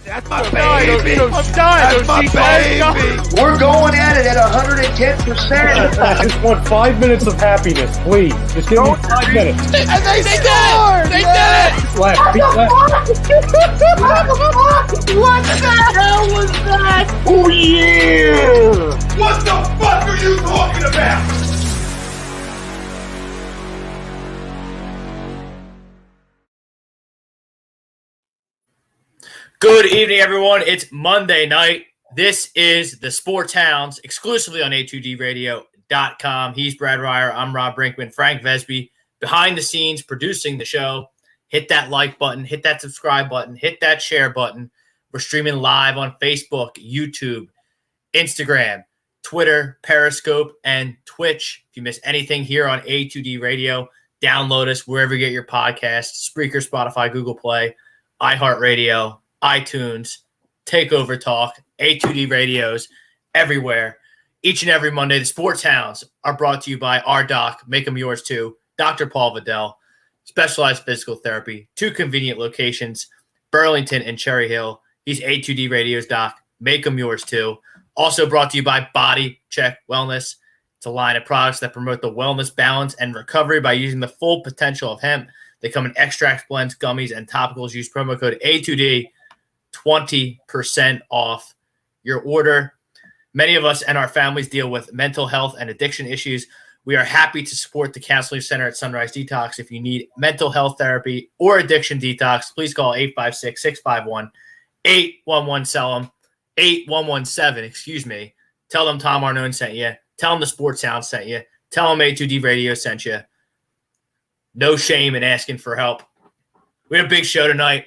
That's my baby. I'm dying. That's my baby. We're going at it at 110%. I just want 5 minutes of happiness, please. Just give me 5 minutes. And they scored. They did it. Left. What the hell was that? Oh, yeah. What the fuck are you talking about? Good evening, everyone. It's Monday night. This is the Sports Hounds, exclusively on A2DRadio.com. He's Brad Ryer. I'm Rob Brinkman. Frank Vesby, behind the scenes, producing the show. Hit that like button. Hit that subscribe button. Hit that share button. We're streaming live on Facebook, YouTube, Instagram, Twitter, Periscope, and Twitch. If you miss anything here on A2D Radio, download us wherever you get your podcasts, Spreaker, Spotify, Google Play, iHeartRadio, iTunes, Takeover Talk, A2D Radios, everywhere. Each and every Monday, the Sports Hounds are brought to you by our doc, make them yours too, Dr. Paul Vidal, specialized physical therapy, 2 convenient locations, Burlington and Cherry Hill. He's A2D Radios doc, make them yours too. Also brought to you by Body Check Wellness. It's a line of products that promote the wellness, balance, and recovery by using the full potential of hemp. They come in extracts, blends, gummies, and topicals. Use promo code A2D. 20% off your order. Many of us and our families deal with mental health and addiction issues. We are happy to support the Counseling Center at Sunrise Detox. If you need mental health therapy or addiction detox, please call 856-651-8117. Sell them 8117, excuse me. Tell them Tom Arnone sent you. Tell them the Sports Sound sent you. Tell them A2D Radio sent you. No shame in asking for help. We had a big show tonight.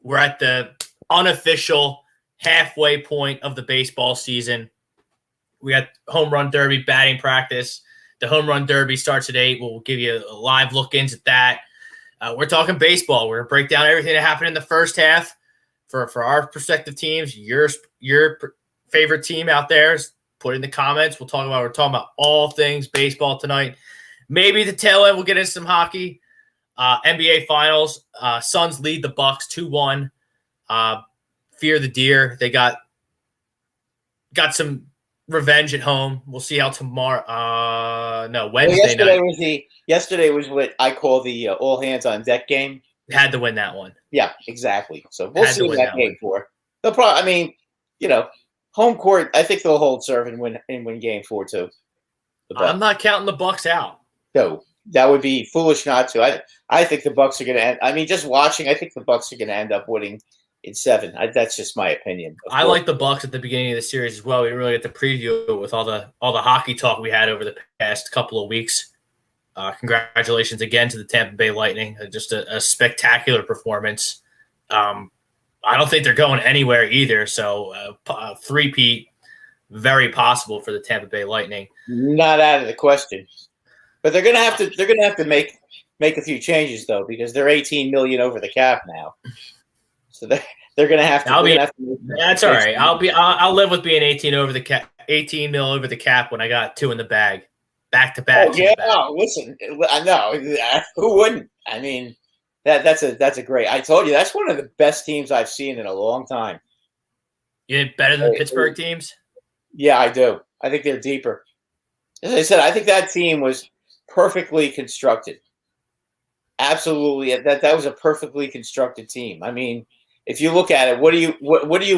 We're at the unofficial halfway point of the baseball season. We got home run derby batting practice. The home run derby starts at 8. We'll give you a live look-ins at that. We're talking baseball. We're going to break down everything that happened in the first half for our prospective teams. Your favorite team out there, put in the comments. We're talking about all things baseball tonight. Maybe the tail end, we'll get into some hockey. NBA Finals. Suns lead the Bucks 2-1. Fear the deer. They got some revenge at home. We'll see how tomorrow. Wednesday night. Yesterday was what I call the all hands on deck game. Had to win that one. Yeah, exactly. So we'll see what that game for. They'll probably. Home court. I think they'll hold serve and win game 4 too. I'm not counting the Bucks out. No, that would be foolish not to. I think the Bucks are going to end. Just watching, I think the Bucks are going to end up winning in 7. That's just my opinion. I like the Bucks at the beginning of the series as well. We really get to preview it with all the hockey talk we had over the past couple of weeks. Congratulations again to the Tampa Bay Lightning. Just a spectacular performance. I don't think they're going anywhere either. So three-peat, very possible for the Tampa Bay Lightning. Not out of the question. But they're gonna have to make a few changes though, because they're $18 million over the cap now. So they're gonna have to. That's all right. I'll live with being 18 over the cap. 18 mil over the cap when I got 2 in the bag, back to back. Oh yeah, listen, I know who wouldn't. That's a great. I told you that's one of the best teams I've seen in a long time. You think better than the Pittsburgh teams? Yeah, I do. I think they're deeper. As I said, I think that team was perfectly constructed. Absolutely, that was a perfectly constructed team. If you look at it, what do you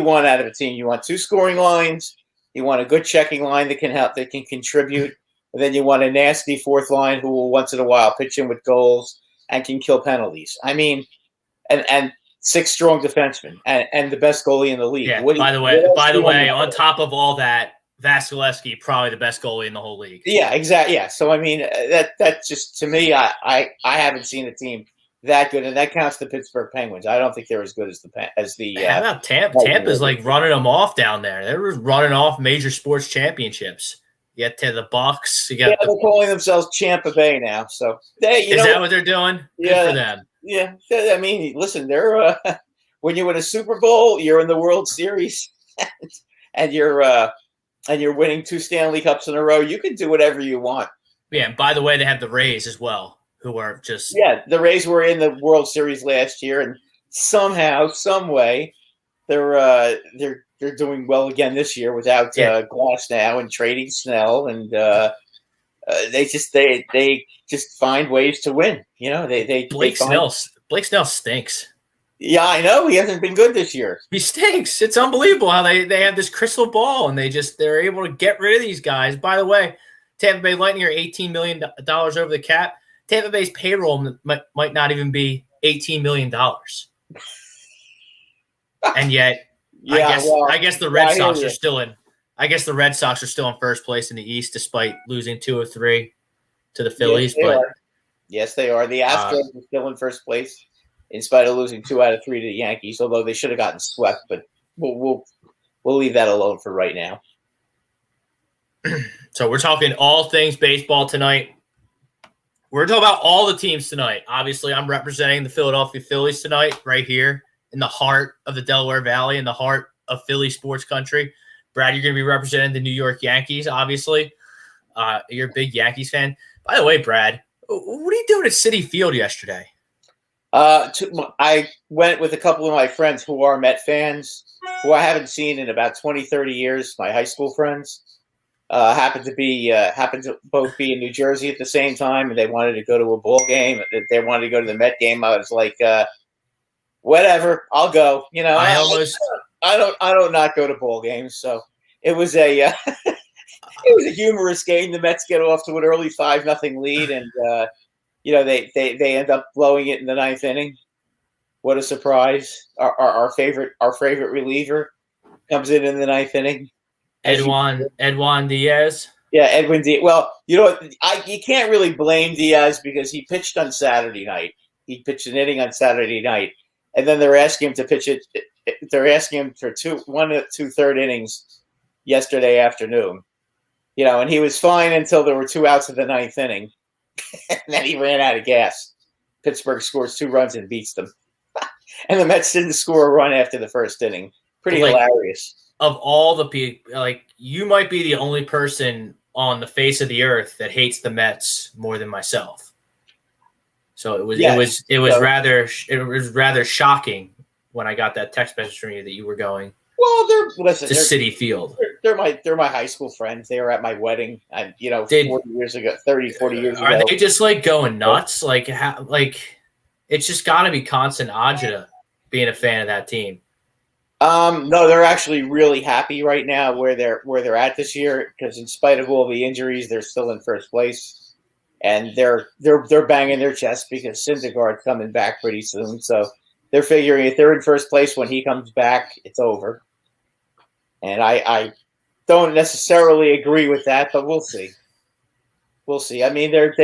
want out of a team? You want 2 scoring lines. You want a good checking line that can help, that can contribute, and then you want a nasty 4th line who will once in a while pitch in with goals and can kill penalties. And 6 strong defensemen and the best goalie in the league. Yeah. By the way, on top of all that, Vasilevsky, probably the best goalie in the whole league. Yeah, exactly. Yeah. So that just, to me, I haven't seen a team that good, and that counts the Pittsburgh Penguins. I don't think they're as good as the. How about Tampa? Tampa's like running them off down there. They're running off major sports championships. You got the Bucks. They're calling themselves Tampa Bay now. So is that what they're doing? Yeah, good for them. Yeah. Listen, they're when you win a Super Bowl, you're in the World Series, and you're winning 2 Stanley Cups in a row. You can do whatever you want. Yeah. And by the way, they have the Rays as well, who are just the Rays were in the World Series last year, and somehow, some way, they're doing well again this year without Glass now and trading Snell, and they just find ways to win. You know, Blake Snell stinks. Yeah, I know. He hasn't been good this year. He stinks. It's unbelievable how they have this crystal ball and they're able to get rid of these guys. By the way, Tampa Bay Lightning are $18 million over the cap. Tampa Bay's payroll might not even be $18 million. And yet, I guess the Red Sox are still in. I guess the Red Sox are still in first place in the East despite losing 2 of 3 to the Phillies. Yes, they are. The Astros are still in first place in spite of losing 2 out of 3 to the Yankees, although they should have gotten swept. But we'll leave that alone for right now. So we're talking all things baseball tonight. We're talking about all the teams tonight. Obviously, I'm representing the Philadelphia Phillies tonight, right here in the heart of the Delaware Valley, in the heart of Philly sports country. Brad, you're going to be representing the New York Yankees, obviously. You're a big Yankees fan. By the way, Brad, what are you doing at Citi Field yesterday? I went with a couple of my friends who are Met fans, who I haven't seen in about 20, 30 years, my high school friends. Happened to both be in New Jersey at the same time, and they wanted to go to a ball game. They wanted to go to the Met game. I was like, whatever, I'll go. You know, I don't not go to ball games. So it was a humorous game. The Mets get off to an early 5-0 lead, and they end up blowing it in the 9th inning. What a surprise! Our favorite reliever comes in the 9th inning. Edwin Diaz. Yeah, Edwin Diaz. Well, you know, you can't really blame Diaz because he pitched on Saturday night. He pitched an inning on Saturday night, and then they're asking him to pitch it. They're asking him for 1 2/3 innings yesterday afternoon. You know, and he was fine until there were 2 outs of the 9th inning, and then he ran out of gas. Pittsburgh scores 2 runs and beats them, and the Mets didn't score a run after the first inning. Pretty hilarious. Of all the people, you might be the only person on the face of the earth that hates the Mets more than myself. So it was rather shocking when I got that text message from you that you were going. Well, they're Citi Field. They're my high school friends. They were at my wedding, and 40 years ago. Are they just going nuts? It's just got to be constant agita being a fan of that team. No, they're actually really happy right now where they're at this year because in spite of all the injuries, they're still in first place, and they're banging their chest because Syndergaard's coming back pretty soon. So they're figuring if they're in first place when he comes back, it's over. And I don't necessarily agree with that, but we'll see. We'll see. I mean, their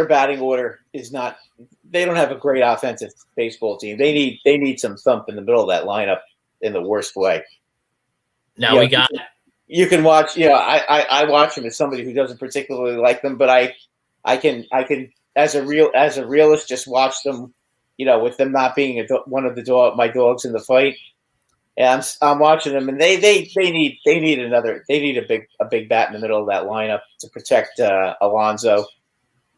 batting order is not. They don't have a great offensive baseball team. They need some thump in the middle of that lineup in the worst way. Now you can watch. I watch them as somebody who doesn't particularly like them, but I can as a realist just watch them. With them not being one of my dogs in the fight, and I'm watching them, and they need a big bat in the middle of that lineup to protect Alonso.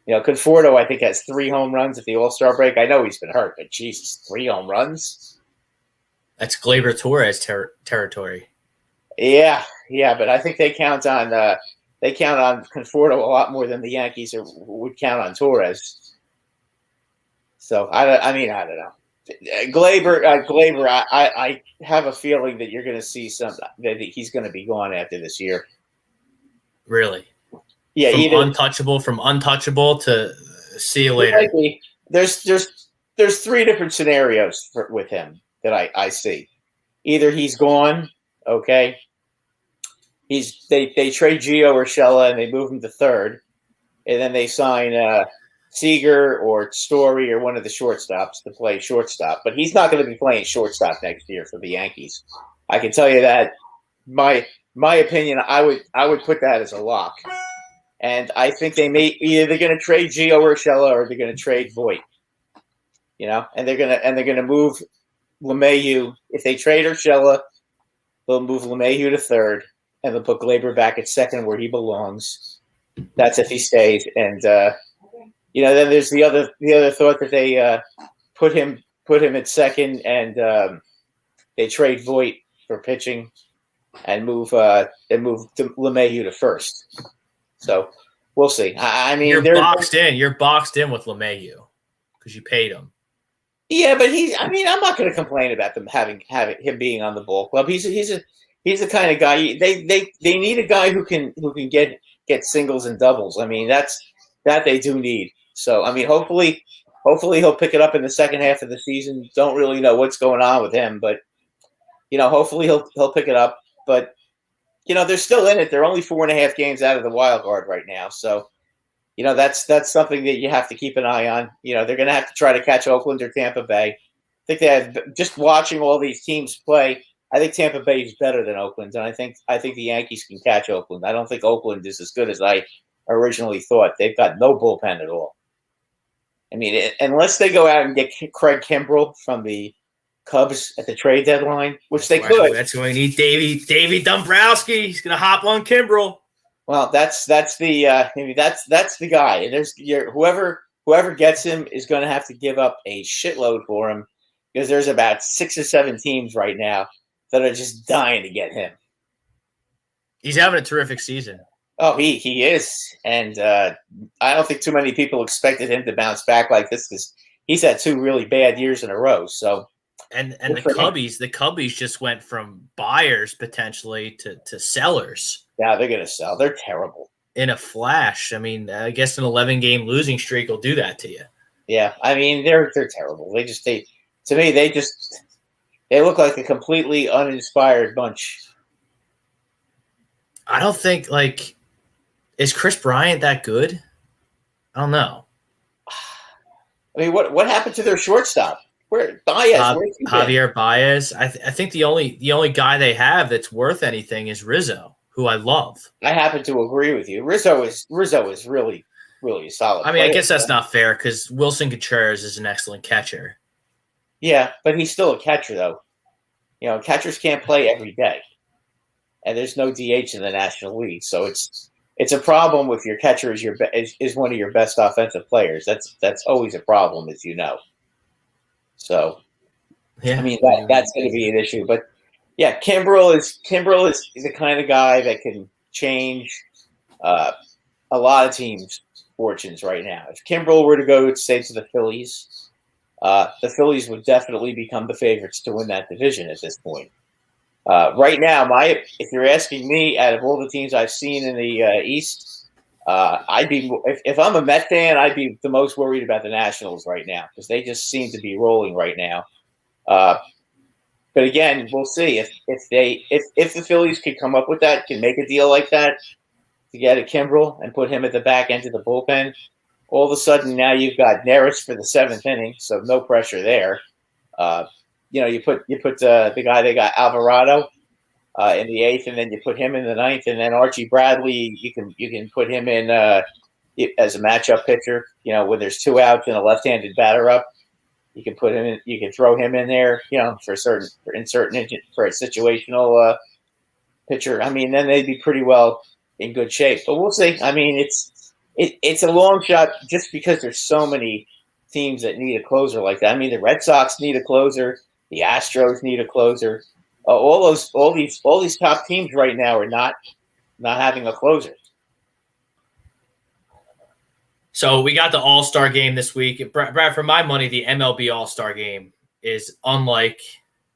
Conforto, I think, has 3 home runs at the All-Star break. I know he's been hurt, but Jesus, 3 home runs? That's Gleyber Torres territory. Yeah, but I think they count on Conforto a lot more than the Yankees would count on Torres. So I don't know. Gleyber, I have a feeling that you're going to see that he's going to be gone after this year. Really? Yeah, from untouchable to see you later. There's 3 different scenarios with him that I see. Either he's gone, okay. They trade Gio Urshela and they move him to third, and then they sign Seager or Story or one of the shortstops to play shortstop. But he's not going to be playing shortstop next year for the Yankees. I can tell you that. My opinion, I would put that as a lock. And I think they may either going to trade Gio Urshela or they're going to trade Voit. And they're going to move LeMahieu. If they trade Urshela, they'll move LeMahieu to third, and they'll put Gleyber back at second where he belongs. That's if he stays. And then there's the other thought that they put him put him at second, and they trade Voit for pitching, and move LeMahieu to first. So we'll see. I mean, you're boxed in. You're boxed in with LeMahieu because you paid him. Yeah, but I'm not going to complain about them having him being on the ball club. He's the kind of guy they need a guy who can get singles and doubles. I mean, that they do need. So I mean, hopefully he'll pick it up in the second half of the season. Don't really know what's going on with him, but hopefully he'll pick it up. But they're still in it. They're only 4.5 games out of the wild card right now. So that's something that you have to keep an eye on. They're going to have to try to catch Oakland or Tampa Bay. I think they have, just watching all these teams play, I think Tampa Bay is better than Oakland, and I think the Yankees can catch Oakland. I don't think Oakland is as good as I originally thought. They've got no bullpen at all. I mean, unless they go out and get Craig Kimbrell from the Cubs at the trade deadline, which they could. That's why we need Davey Dombrowski. He's going to hop on Kimbrell. Well, that's the guy. And there's whoever gets him is going to have to give up a shitload for him, because there's about 6 or 7 teams right now that are just dying to get him. He's having a terrific season. Oh, he is, and I don't think too many people expected him to bounce back like this, because he's had 2 really bad years in a row. So, and the Cubbies just went from buyers potentially to sellers. Yeah, they're going to sell. They're terrible in a flash. I mean, I guess an 11-game losing streak will do that to you. Yeah, I mean they're terrible. To me they look like a completely uninspired bunch. I don't think is Chris Bryant that good? I don't know. I mean, what happened to their shortstop? Where Baez? Javier Baez. I think the only guy they have that's worth anything is Rizzo, who I love. I happen to agree with you. Rizzo is really, really solid. I mean, I guess that's not fair because Wilson Contreras is an excellent catcher. Yeah, but he's still a catcher, though. Catchers can't play every day, and there's no DH in the National League, so it's a problem if your catcher is one of your best offensive players. That's always a problem, as you know. So, yeah, I mean that's going to be an issue. But yeah, Kimbrell is the kind of guy that can change a lot of teams' fortunes right now. If Kimbrell were to go, say, to the Phillies would definitely become the favorites to win that division at this point. Right now, if you're asking me, out of all the teams I've seen in the East, I'd be, if I'm a Met fan, I'd be the most worried about the Nationals right now, because they just seem to be rolling right now. But again, we'll see if the Phillies could come up with that, can make a deal like that to get a Kimbrell and put him at the back end of the bullpen. All of a sudden, now you've got Neris for the 7th inning, so no pressure there. You put the guy they got, Alvarado, in the 8th, and then you put him in the 9th, and then Archie Bradley, you can put him in as a matchup pitcher. When there's 2 outs and a left-handed batter up, you can put him in. You can throw him in there. For a situational pitcher. I mean, then they'd be pretty well in good shape. But we'll see. I mean, it's a long shot just because there's so many teams that need a closer like that. I mean, the Red Sox need a closer. The Astros need a closer. All these top teams right now are not having a closer. So we got the All-Star game this week. Brad, for my money, the MLB All-Star game is unlike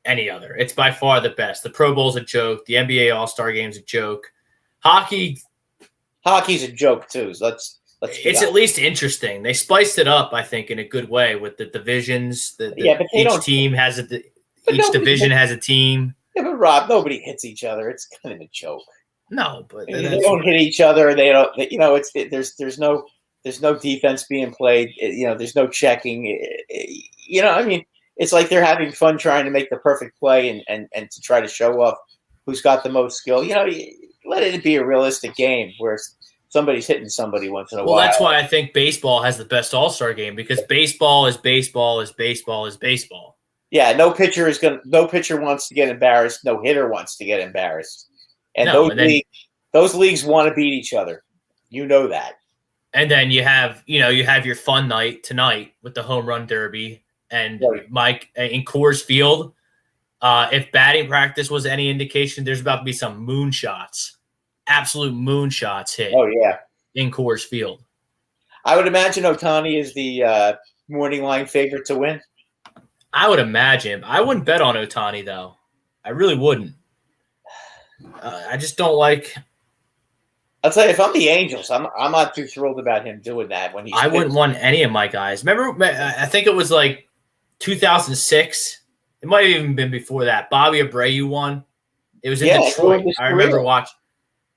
any other. It's by far the best. The Pro Bowl's a joke. The NBA All-Star game's a joke. Hockey's a joke too. So let's it's at least interesting. They spiced it up, I think, in a good way with the divisions. Each team has each division has a team. Yeah, but Rob, nobody hits each other. It's kind of a joke. No, but they don't hit each other. They don't. There's no defense being played. There's no checking. I mean, it's like they're having fun trying to make the perfect play and to try to show off who's got the most skill. Let it be a realistic game where somebody's hitting somebody once in a while. Well, that's why I think baseball has the best All-Star game, because baseball is baseball is baseball is baseball. Yeah, no pitcher wants to get embarrassed. No hitter wants to get embarrassed. And those leagues want to beat each other. You know that. And then you have your fun night tonight with the home run derby. And Right. Mike, in Coors Field, if batting practice was any indication, there's about to be some moonshots, absolute moonshots hit Oh yeah. in Coors Field. I would imagine Ohtani is the morning line favorite to win. I would imagine. I wouldn't bet on Ohtani though. I really wouldn't. I just don't like. I'll tell you, if I'm the Angels, I'm not too thrilled about him doing that when he's. I wouldn't want any of my guys. Remember, I think it was like 2006. It might have even been before that. Bobby Abreu won. It was in Detroit. I remember watching.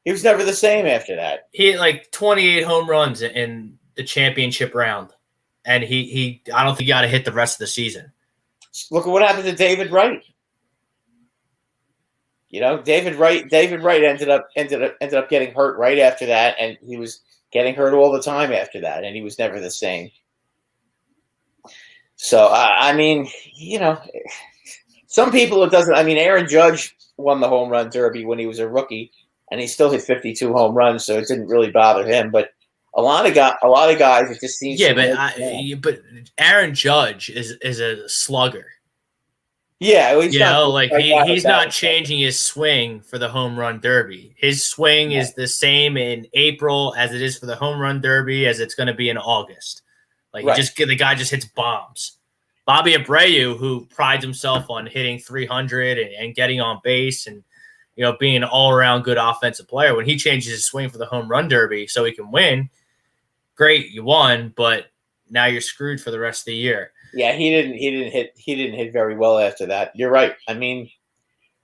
He was never the same after that. He hit like 28 home runs in the championship round, and he I don't think he got to hit the rest of the season. Look at what happened to David Wright. David Wright ended up getting hurt right after that, and he was getting hurt all the time after that, and he was never the same. So I mean, some people it doesn't. I mean, Aaron Judge won the home run derby when he was a rookie, and he still hit 52 home runs, so it didn't really bother him. But a lot of guys, it just seems. Yeah, but Aaron Judge is a slugger. Yeah, he's not changing his swing for the home run derby. His swing is the same in April as it is for the home run derby as it's going to be in August. Like the guy just hits bombs. Bobby Abreu, who prides himself on hitting 300 and getting on base and being an all around good offensive player, when he changes his swing for the home run derby so he can win, great, you won, but now you're screwed for the rest of the year. Yeah, he didn't hit very well after that. You're right. I mean,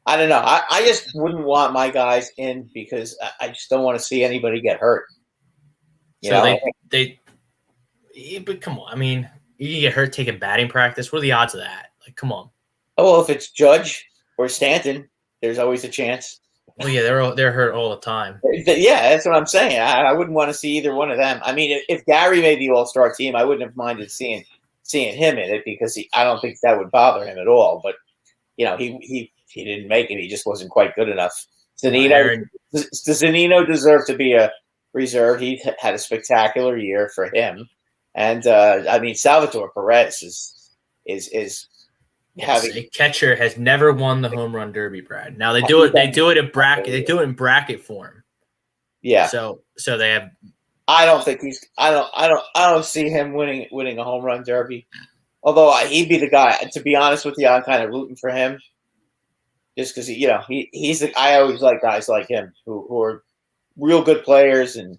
I don't know. I just wouldn't want my guys in because I just don't want to see anybody get hurt. But come on. I mean, you can get hurt taking batting practice. What are the odds of that? Like, come on. Oh, well, if it's Judge or Stanton, there's always a chance. Well, yeah, they're hurt all the time. Yeah, that's what I'm saying. I wouldn't want to see either one of them. I mean, if Gary made the All-Star team, I wouldn't have minded seeing him in it because I don't think that would bother him at all. But he didn't make it. He just wasn't quite good enough. Does Zunino deserve to be a reserve? He had a spectacular year for him, and I mean Salvador Perez is having a catcher has never won the home run derby, Brad. Now they do it in bracket. They do it in bracket form. Yeah. So they have. I don't think I don't see him winning a home run derby. Although he'd be the guy. To be honest with you, I'm kind of rooting for him, just because he's. I always like guys like him who are real good players, and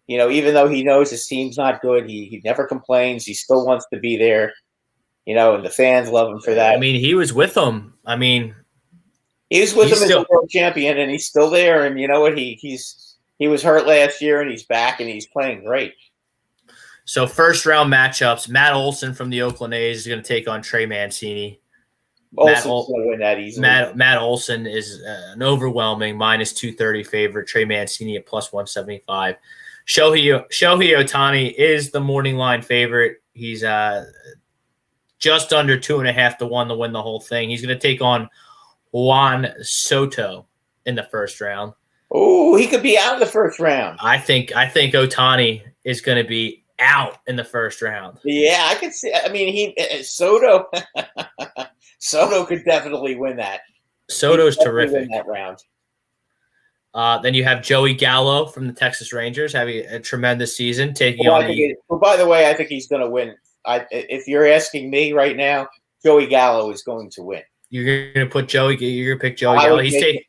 even though he knows his team's not good, he never complains. He still wants to be there, and the fans love him for that. I mean, he was with them. I mean, he was with them as a world champion, and he's still there. And you know what? He was hurt last year, and he's back, and he's playing great. So first-round matchups, Matt Olson from the Oakland A's is going to take on Trey Mancini. Olson's going to win that easily. Matt Olson is an overwhelming -230 favorite. Trey Mancini at +175. Shohei Ohtani is the morning line favorite. He's just under 2.5 to 1 to win the whole thing. He's going to take on Juan Soto in the first round. Oh, he could be out in the first round. I think Ohtani is going to be out in the first round. Yeah, I could see. I mean, Soto could definitely win that. Soto's terrific. Win that round. Then you have Joey Gallo from the Texas Rangers having a tremendous season, taking on the. By the way, I think he's going to win. If you're asking me right now, Joey Gallo is going to win. You're going to put Joey. You're going to pick Joey Gallo. He's taking.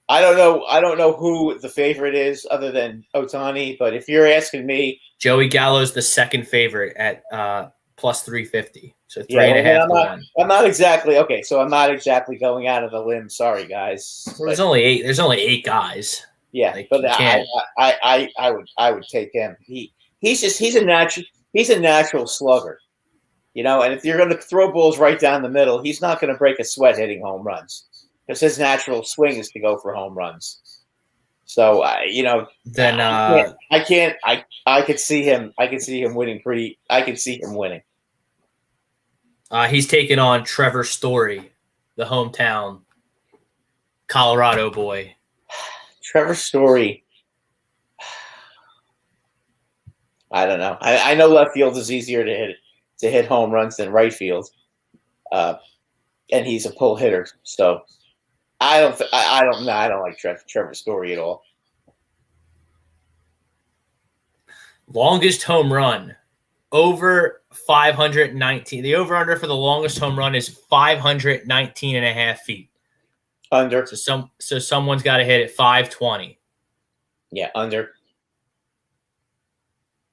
I don't know who the favorite is other than Ohtani, but if you're asking me, Joey Gallo's the second favorite at +350. So 3.5 to 1. I'm not exactly okay. So I'm not exactly going out of the limb. Sorry, guys. Well, there's only 8. There's only 8 guys. Yeah, but I would take him. He's a natural slugger, And if you're going to throw balls right down the middle, he's not going to break a sweat hitting home runs. Because his natural swing is to go for home runs. So then I could see him winning pretty. I could see him winning. He's taking on Trevor Story, the hometown Colorado boy. Trevor Story. I don't know. I know left field is easier to hit. to hit home runs than right field, and he's a pull hitter. So I don't like Trevor Story at all. Longest home run over 519. The over-under for the longest home run is 519 and a half feet. Under. So someone's got to hit it 520. Yeah, under.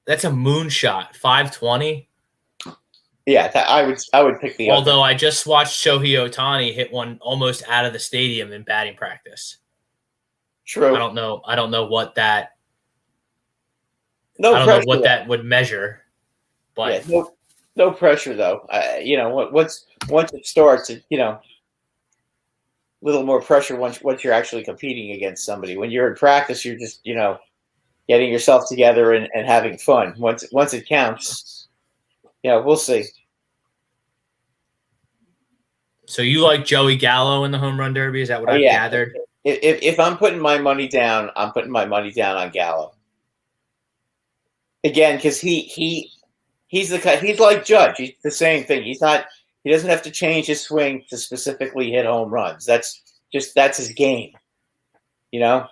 That's a moonshot. 520. Yeah, I would pick the. Although under. I just watched Shohei Ohtani hit one almost out of the stadium in batting practice. True. I don't know what that. No I don't pressure, know what that would measure. But yeah, no pressure though. Once it starts, a little more pressure once you're actually competing against somebody. When you're in practice, you're just getting yourself together and having fun. Once it counts, we'll see. So you like Joey Gallo in the home run derby? Is that what I've gathered? If I'm putting my money down, I'm putting my money down on Gallo. Again, because he's like Judge. He's the same thing. He doesn't have to change his swing to specifically hit home runs. That's his game. I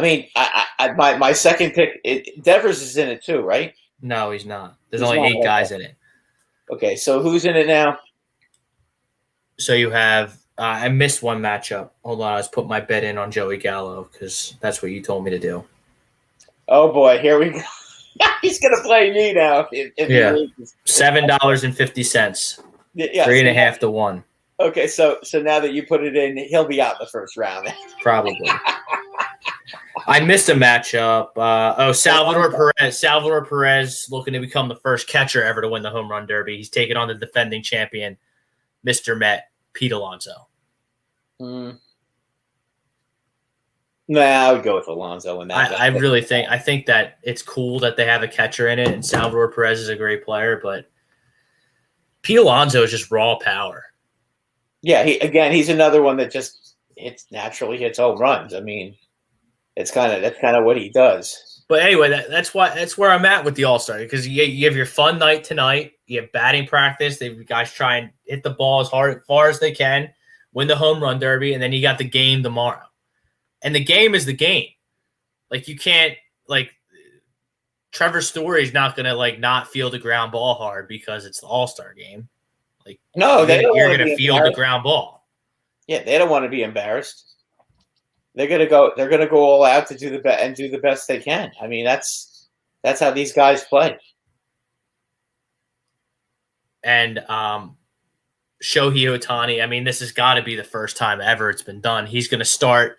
mean, my second pick, Devers is in it too, right? No, he's not. There's only 8 guys in it. Okay, so who's in it now? So you have I missed one matchup. Hold on, I was putting my bet in on Joey Gallo because that's what you told me to do. Oh boy, here we go. He's gonna play me now. If he loses. $7.50. Yeah, 3.5 to 1. Okay, so now that you put it in, he'll be out in the first round. Probably. I missed a matchup. Salvador Perez. Salvador Perez looking to become the first catcher ever to win the home run derby. He's taking on the defending champion, Mr. Met, Pete Alonso. Nah, I would go with Alonso in that. I think that it's cool that they have a catcher in it, and Salvador Perez is a great player, but Pete Alonso is just raw power. Yeah, he's another one that just naturally hits home runs. I mean, that's kind of what he does. But anyway, that's where I'm at with the All-Star, because you have your fun night tonight. You have batting practice. The guys try and hit the ball as far as they can, win the home run derby, and then you got the game tomorrow. And the game is the game. Like, you can't, Trevor Story's not going to, not field the ground ball hard because it's the All-Star game. No, you're going to field the ground ball. Yeah, they don't want to be embarrassed. They're going to go all out to do the best they can. I mean, that's how these guys play. And Shohei Ohtani, I mean, this has got to be the first time ever it's been done. He's going to start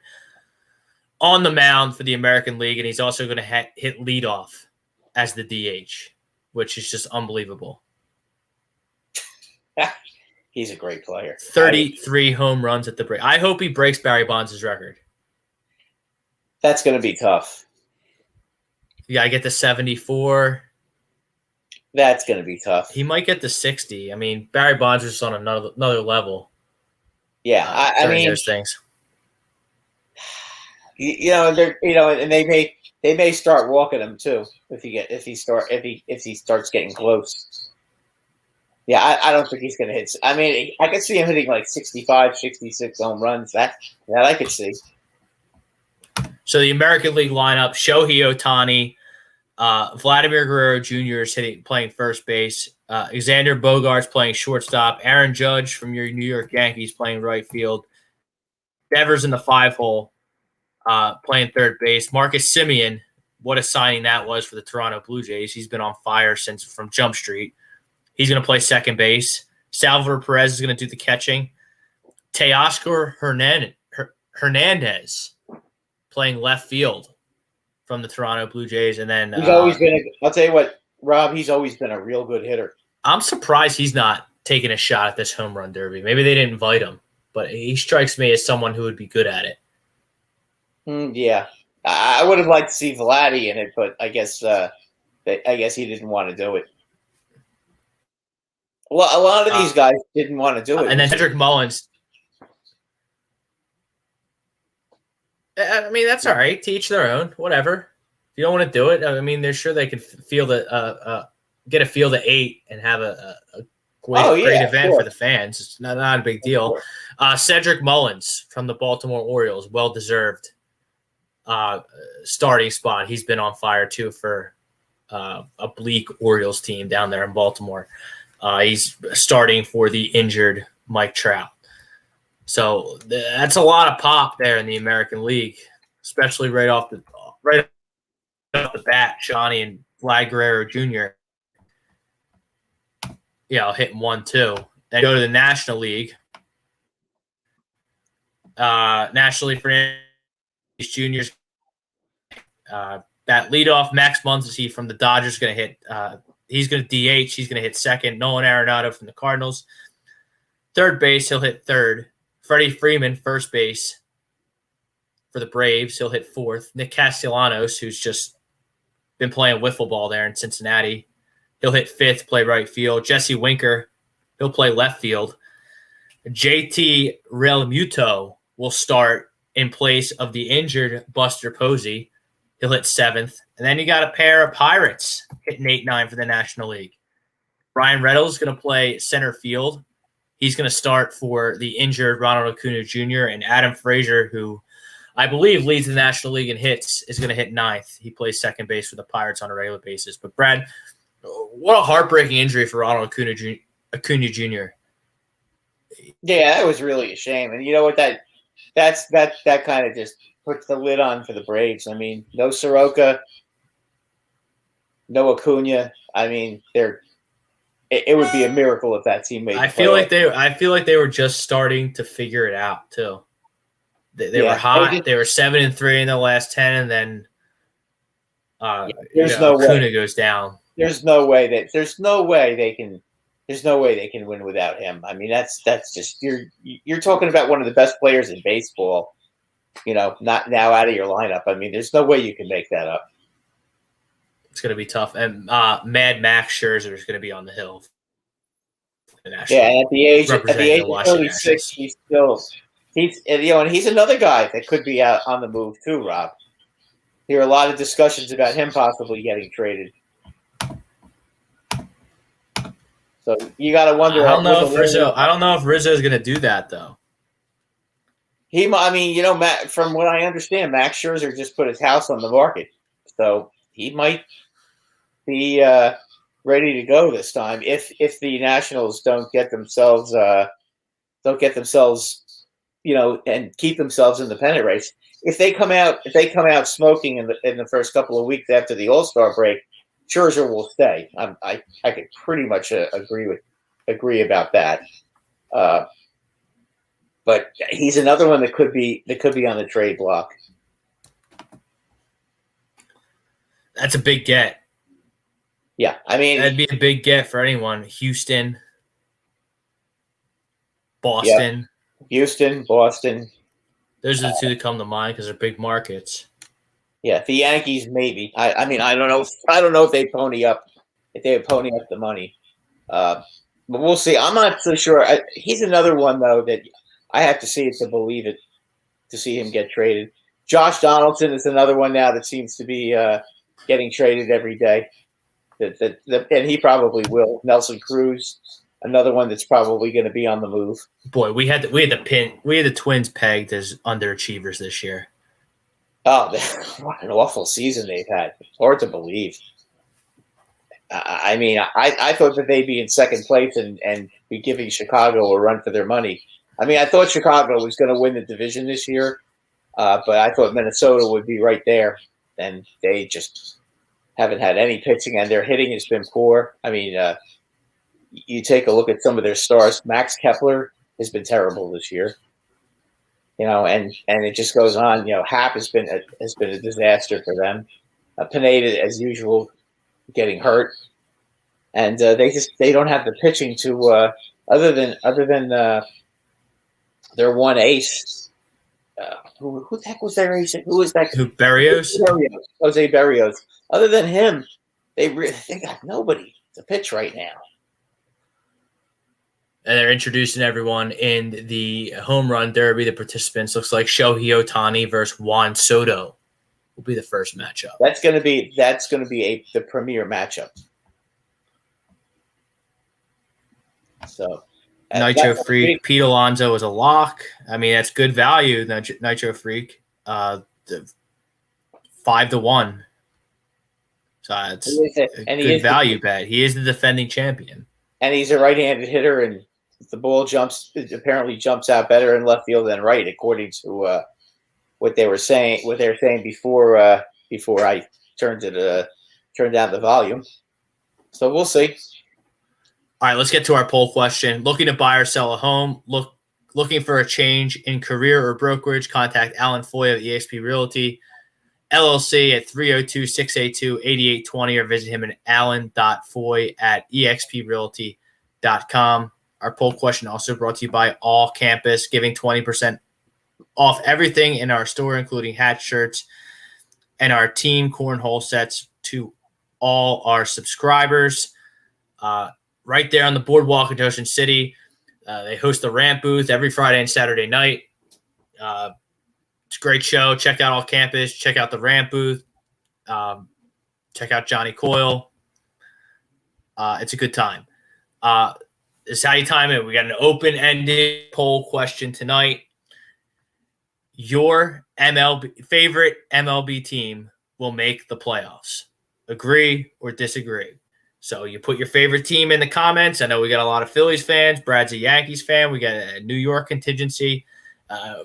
on the mound for the American League, and he's also going to hit leadoff as the DH, which is just unbelievable. He's a great player. 33 home runs at the break. I hope he breaks Barry Bonds' record. That's going to be tough. Yeah, I get to 74. That's going to be tough. He might get to 60. I mean, Barry Bonds is on another level. Yeah, I mean those things. And they may start walking him too if he starts getting close. Yeah, I don't think he's going to hit. I mean, I could see him hitting 65, 66 home runs. That I could see. So the American League lineup: Shohei Ohtani, Vladimir Guerrero Jr. is playing first base. Xander Bogaerts playing shortstop. Aaron Judge from your New York Yankees playing right field. Devers in the 5-hole, playing third base. Marcus Semien, what a signing that was for the Toronto Blue Jays. He's been on fire from Jump Street. He's going to play second base. Salvador Perez is going to do the catching. Teoscar Hernandez playing left field from the Toronto Blue Jays. And then he's always been I'll tell you what, Rob, he's always been a real good hitter. I'm surprised he's not taking a shot at this home run derby. Maybe they didn't invite him, but he strikes me as someone who would be good at it. Yeah. I would have liked to see Vladdy in it, but I guess he didn't want to do it. Well, a lot of these guys didn't want to do it. And then Cedric Mullins. I mean, that's all right. To each their own. Whatever. If you don't want to do it, I mean, they're sure they could field a get a field of 8 and have a great event for the fans. It's not a big deal. Cedric Mullins from the Baltimore Orioles, well-deserved starting spot. He's been on fire, too, for a bleak Orioles team down there in Baltimore. He's starting for the injured Mike Trout. So that's a lot of pop there in the American League, especially right off the bat. Johnny and Vlad Guerrero Jr. Hitting 1-2. Then go to the National League. National League for Yankees juniors. That leadoff, Max Muncy from the Dodgers is going to hit. He's going to DH. He's going to hit second. Nolan Arenado from the Cardinals. Third base, he'll hit third. Freddie Freeman, first base for the Braves. He'll hit fourth. Nick Castellanos, who's just been playing wiffle ball there in Cincinnati. He'll hit fifth, play right field. Jesse Winker, he'll play left field. JT Realmuto will start in place of the injured Buster Posey. He'll hit seventh. And then you got a pair of Pirates hitting 8-9 for the National League. Brian Reynolds is going to play center field. He's going to start for the injured Ronald Acuna Jr. And Adam Frazier, who I believe leads the National League in hits, is going to hit ninth. He plays second base for the Pirates on a regular basis. But, Brad, what a heartbreaking injury for Ronald Acuna Jr. Yeah, that was really a shame. And you know what? That kind of just puts the lid on for the Braves. I mean, no Soroka, no Acuna. I mean, it would be a miracle if that team made. I feel like they were just starting to figure it out too. They were hot. They were 7-3 in the last 10, and then Acuna goes down. There's no way they can win without him. I mean, that's just you're talking about one of the best players in baseball. Not now out of your lineup. I mean, there's no way you can make that up. It's going to be tough. And Mad Max Scherzer is going to be on the hill. And at the age of 36, he's another guy that could be out on the move too, Rob. There are a lot of discussions about him possibly getting traded. So you got to wonder. I don't know if Rizzo is going to do that though. From what I understand, Max Scherzer just put his house on the market, so he might be ready to go this time if the Nationals don't get themselves and keep themselves in the pennant race. If they come out smoking in the first couple of weeks after the All-Star break, Scherzer will stay. I could pretty much agree about that. But he's another one that could be on the trade block. That's a big get. Yeah, I mean, that'd be a big get for anyone. Houston, Boston. Yeah. Houston, Boston. Those are the two that come to mind because they're big markets. Yeah, the Yankees maybe. I don't know. I don't know if they pony up the money. But we'll see. I'm not so sure. He's another one though that I have to see it to believe it, to see him get traded. Josh Donaldson is another one now that seems to be getting traded every day. And he probably will. Nelson Cruz, another one that's probably going to be on the move. Boy, we had the Twins pegged as underachievers this year. Oh, what an awful season they've had. It's hard to believe. I thought that they'd be in second place and be giving Chicago a run for their money. I mean, I thought Chicago was going to win the division this year, but I thought Minnesota would be right there, and they just haven't had any pitching, and their hitting has been poor. I mean, you take a look at some of their stars. Max Kepler has been terrible this year, and it just goes on. Happ has been a disaster for them. Pineda, as usual, getting hurt, and they don't have the pitching to other than their one ace. Who the heck was their ace? Who was that? Berrios? Jose Berrios. Other than him, they got nobody to pitch right now. And they're introducing everyone in the home run derby. The participants looks like Shohei Ohtani versus Juan Soto will be the first matchup. That's going to be the premier matchup. So Nitro Freak, Pete Alonso is a lock. I mean, that's good value. Nitro Freak, 5-1. So it's a good value bet. He is the defending champion, and he's a right-handed hitter, and the ball apparently jumps out better in left field than right, according to what they were saying. What they were saying before I turned down the volume. So we'll see. All right, let's get to our poll question. Looking to buy or sell a home? Looking for a change in career or brokerage? Contact Alan Foy of eXp Realty LLC at 302-682-8820 or visit him at alan.foy@exprealty.com. Our poll question also brought to you by All Campus, giving 20% off everything in our store, including hat, shirts, and our team cornhole sets to all our subscribers. Right there on the boardwalk in Ocean City. They host the ramp booth every Friday and Saturday night. It's a great show. Check out All Campus. Check out the ramp booth. Check out Johnny Coyle. It's a good time. This is how you time it. We got an open-ended poll question tonight. Your favorite MLB team will make the playoffs. Agree or disagree? So you put your favorite team in the comments. I know we got a lot of Phillies fans. Brad's a Yankees fan. We got a New York contingency.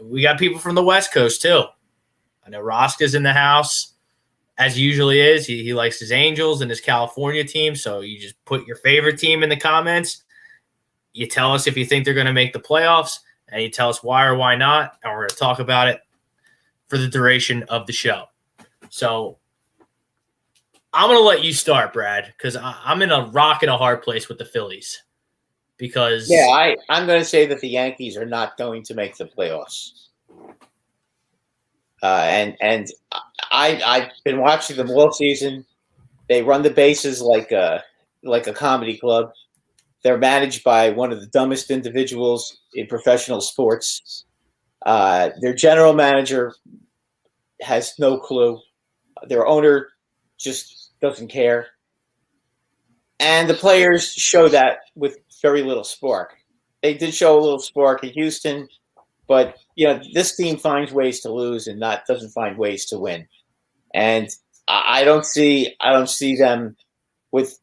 We got people from the West Coast too. I know Rosca's in the house, as he usually is. He likes his Angels and his California team. So you just put your favorite team in the comments. You tell us if you think they're going to make the playoffs, and you tell us why or why not, and we're going to talk about it for the duration of the show. So I'm going to let you start, Brad, because I'm in a rock and a hard place with the Phillies. Because I'm going to say that the Yankees are not going to make the playoffs. And I've been watching them all season. They run the bases like a comedy club. They're managed by one of the dumbest individuals in professional sports. Their general manager has no clue. Their owner just doesn't care. And the players show that with very little spark. They did show a little spark at Houston, but this team finds ways to lose and doesn't find ways to win. And I don't see them with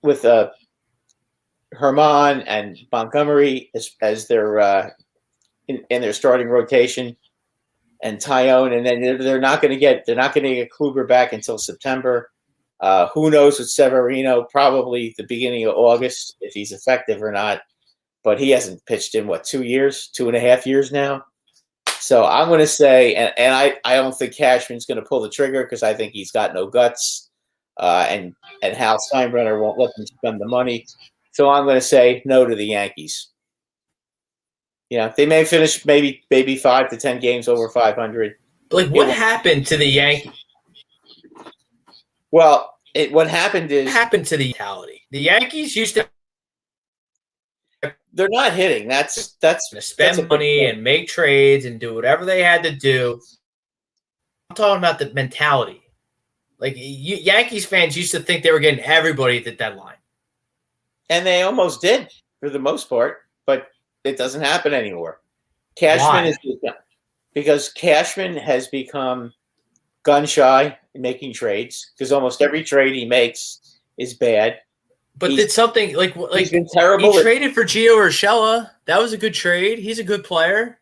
Herman and Montgomery as their in their starting rotation, and Tyone, and then they're not going to get Kluber back until September. Who knows with Severino? Probably the beginning of August, if he's effective or not. But he hasn't pitched in 2.5 years now. So I'm going to say, and I don't think Cashman's going to pull the trigger because I think he's got no guts, and Hal Steinbrenner won't let them spend the money. So I'm going to say no to the Yankees. They may finish maybe 5 to 10 games over 500. Like, what happened to the Yankees? Well, what happened is... What happened to the mentality? The Yankees used to... They're not hitting. That's spend money and make trades and do whatever they had to do. I'm talking about the mentality. Like, Yankees fans used to think they were getting everybody at the deadline. And they almost did, for the most part. But it doesn't happen anymore. Cashman because Cashman has become gun shy in making trades because almost every trade he makes is bad. But did something like he's been terrible. He traded for Gio Urshela. That was a good trade. He's a good player.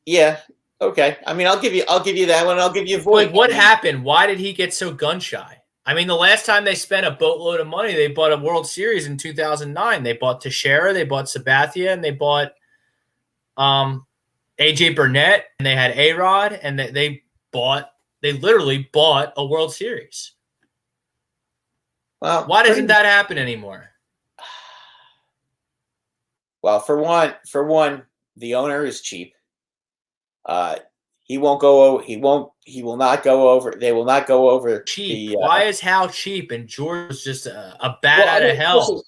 Yeah. Okay. I mean, I'll give you that one. I'll give you Voit. Like, what happened? Why did he get so gun shy? I mean, the last time they spent a boatload of money, they bought a World Series in 2009. They bought Teixeira, they bought Sabathia, and they bought AJ Burnett, and they had A-Rod, and they literally bought a World Series. Well, why doesn't that happen anymore? Well, for one, the owner is cheap. He will not go over. They will not go over cheap. Why is Hal cheap and George is just a bat out of hell?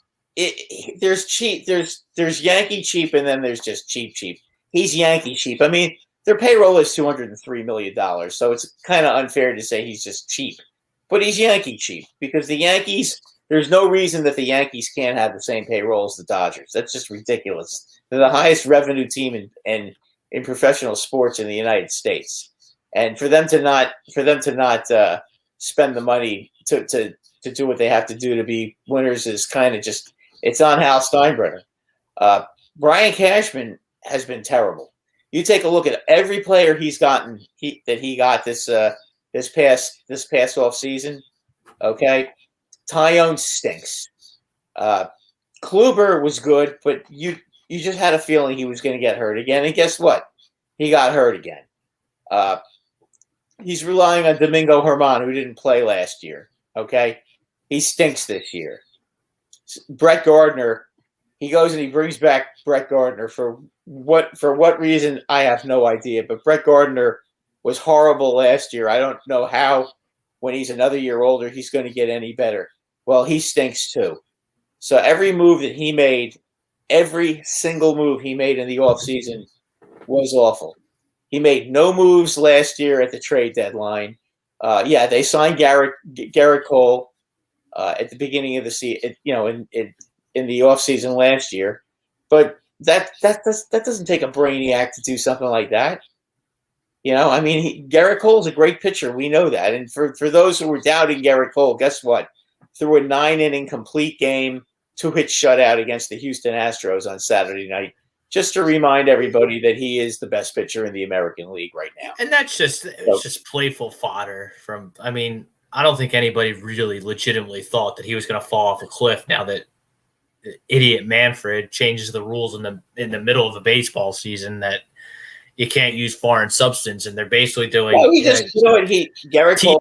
There's cheap. There's Yankee cheap, and then there's just cheap. He's Yankee cheap. I mean, their payroll is $203 million, so it's kind of unfair to say he's just cheap. But he's Yankee cheap because the Yankees there's no reason that the Yankees can't have the same payroll as the Dodgers. That's just ridiculous. They're the highest revenue team in professional sports in the United States, and for them to not spend the money to do what they have to do to be winners is kind of just, it's on Hal Steinbrenner. Brian Cashman has been terrible. You take a look at every player he's gotten that he got this past off season. Okay, Tyone stinks. Kluber was good, but you just had a feeling he was going to get hurt again, and guess what? He got hurt again. He's relying on Domingo Germán, who didn't play last year. Okay, he stinks this year. Brett Gardner, he goes and he brings back Brett Gardner for what reason, I have no idea. But Brett Gardner was horrible last year. I don't know how, when he's another year older, he's going to get any better. Well, he stinks too. So every move that he made, every single move he made in the offseason was awful. He made no moves last year at the trade deadline. They signed Garrett Cole at the beginning of the season, in the offseason last year. But that doesn't take a brainiac to do something like that. Garrett Cole's a great pitcher. We know that. And for those who were doubting Garrett Cole, guess what? Through a 9-inning complete game, 2-hit shutout against the Houston Astros on Saturday night, just to remind everybody that he is the best pitcher in the American League right now. And that's just playful fodder I don't think anybody really legitimately thought that he was going to fall off a cliff now that idiot Manfred changes the rules in the middle of the baseball season that you can't use foreign substance, and they're basically doing Garrett Cole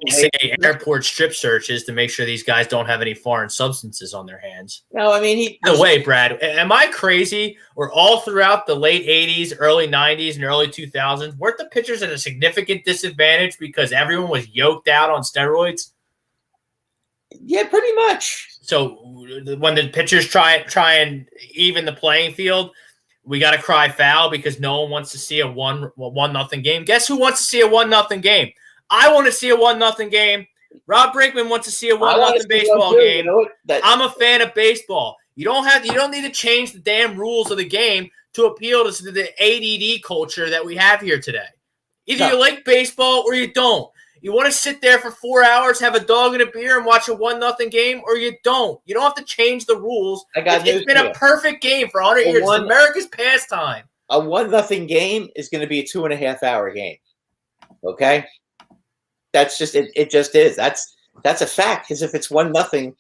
airport strip searches to make sure these guys don't have any foreign substances on their hands. No, No way, Brad. Am I crazy? Or all throughout the late 80s, early 90s, and early 2000s, weren't the pitchers at a significant disadvantage because everyone was yoked out on steroids? Yeah, pretty much. So when the pitchers try and even the playing field, we got to cry foul because no one wants to see a 1-0 game. Guess who wants to see a 1-0 game? I want to see a 1-0 game. Rob Brinkman wants to see a 1-0 baseball game. I'm a fan of baseball. You don't need to change the damn rules of the game to appeal to the ADD culture that we have here today. Either you like baseball or you don't. You want to sit there for 4 hours, have a dog and a beer, and watch a 1-0 game, or you don't. You don't have to change the rules. It's been a perfect game for 100 years. It's America's pastime. A 1-0 game is going to be a 2.5-hour game. Okay? That's just it. It just is. That's a fact. Because if it's 1-0,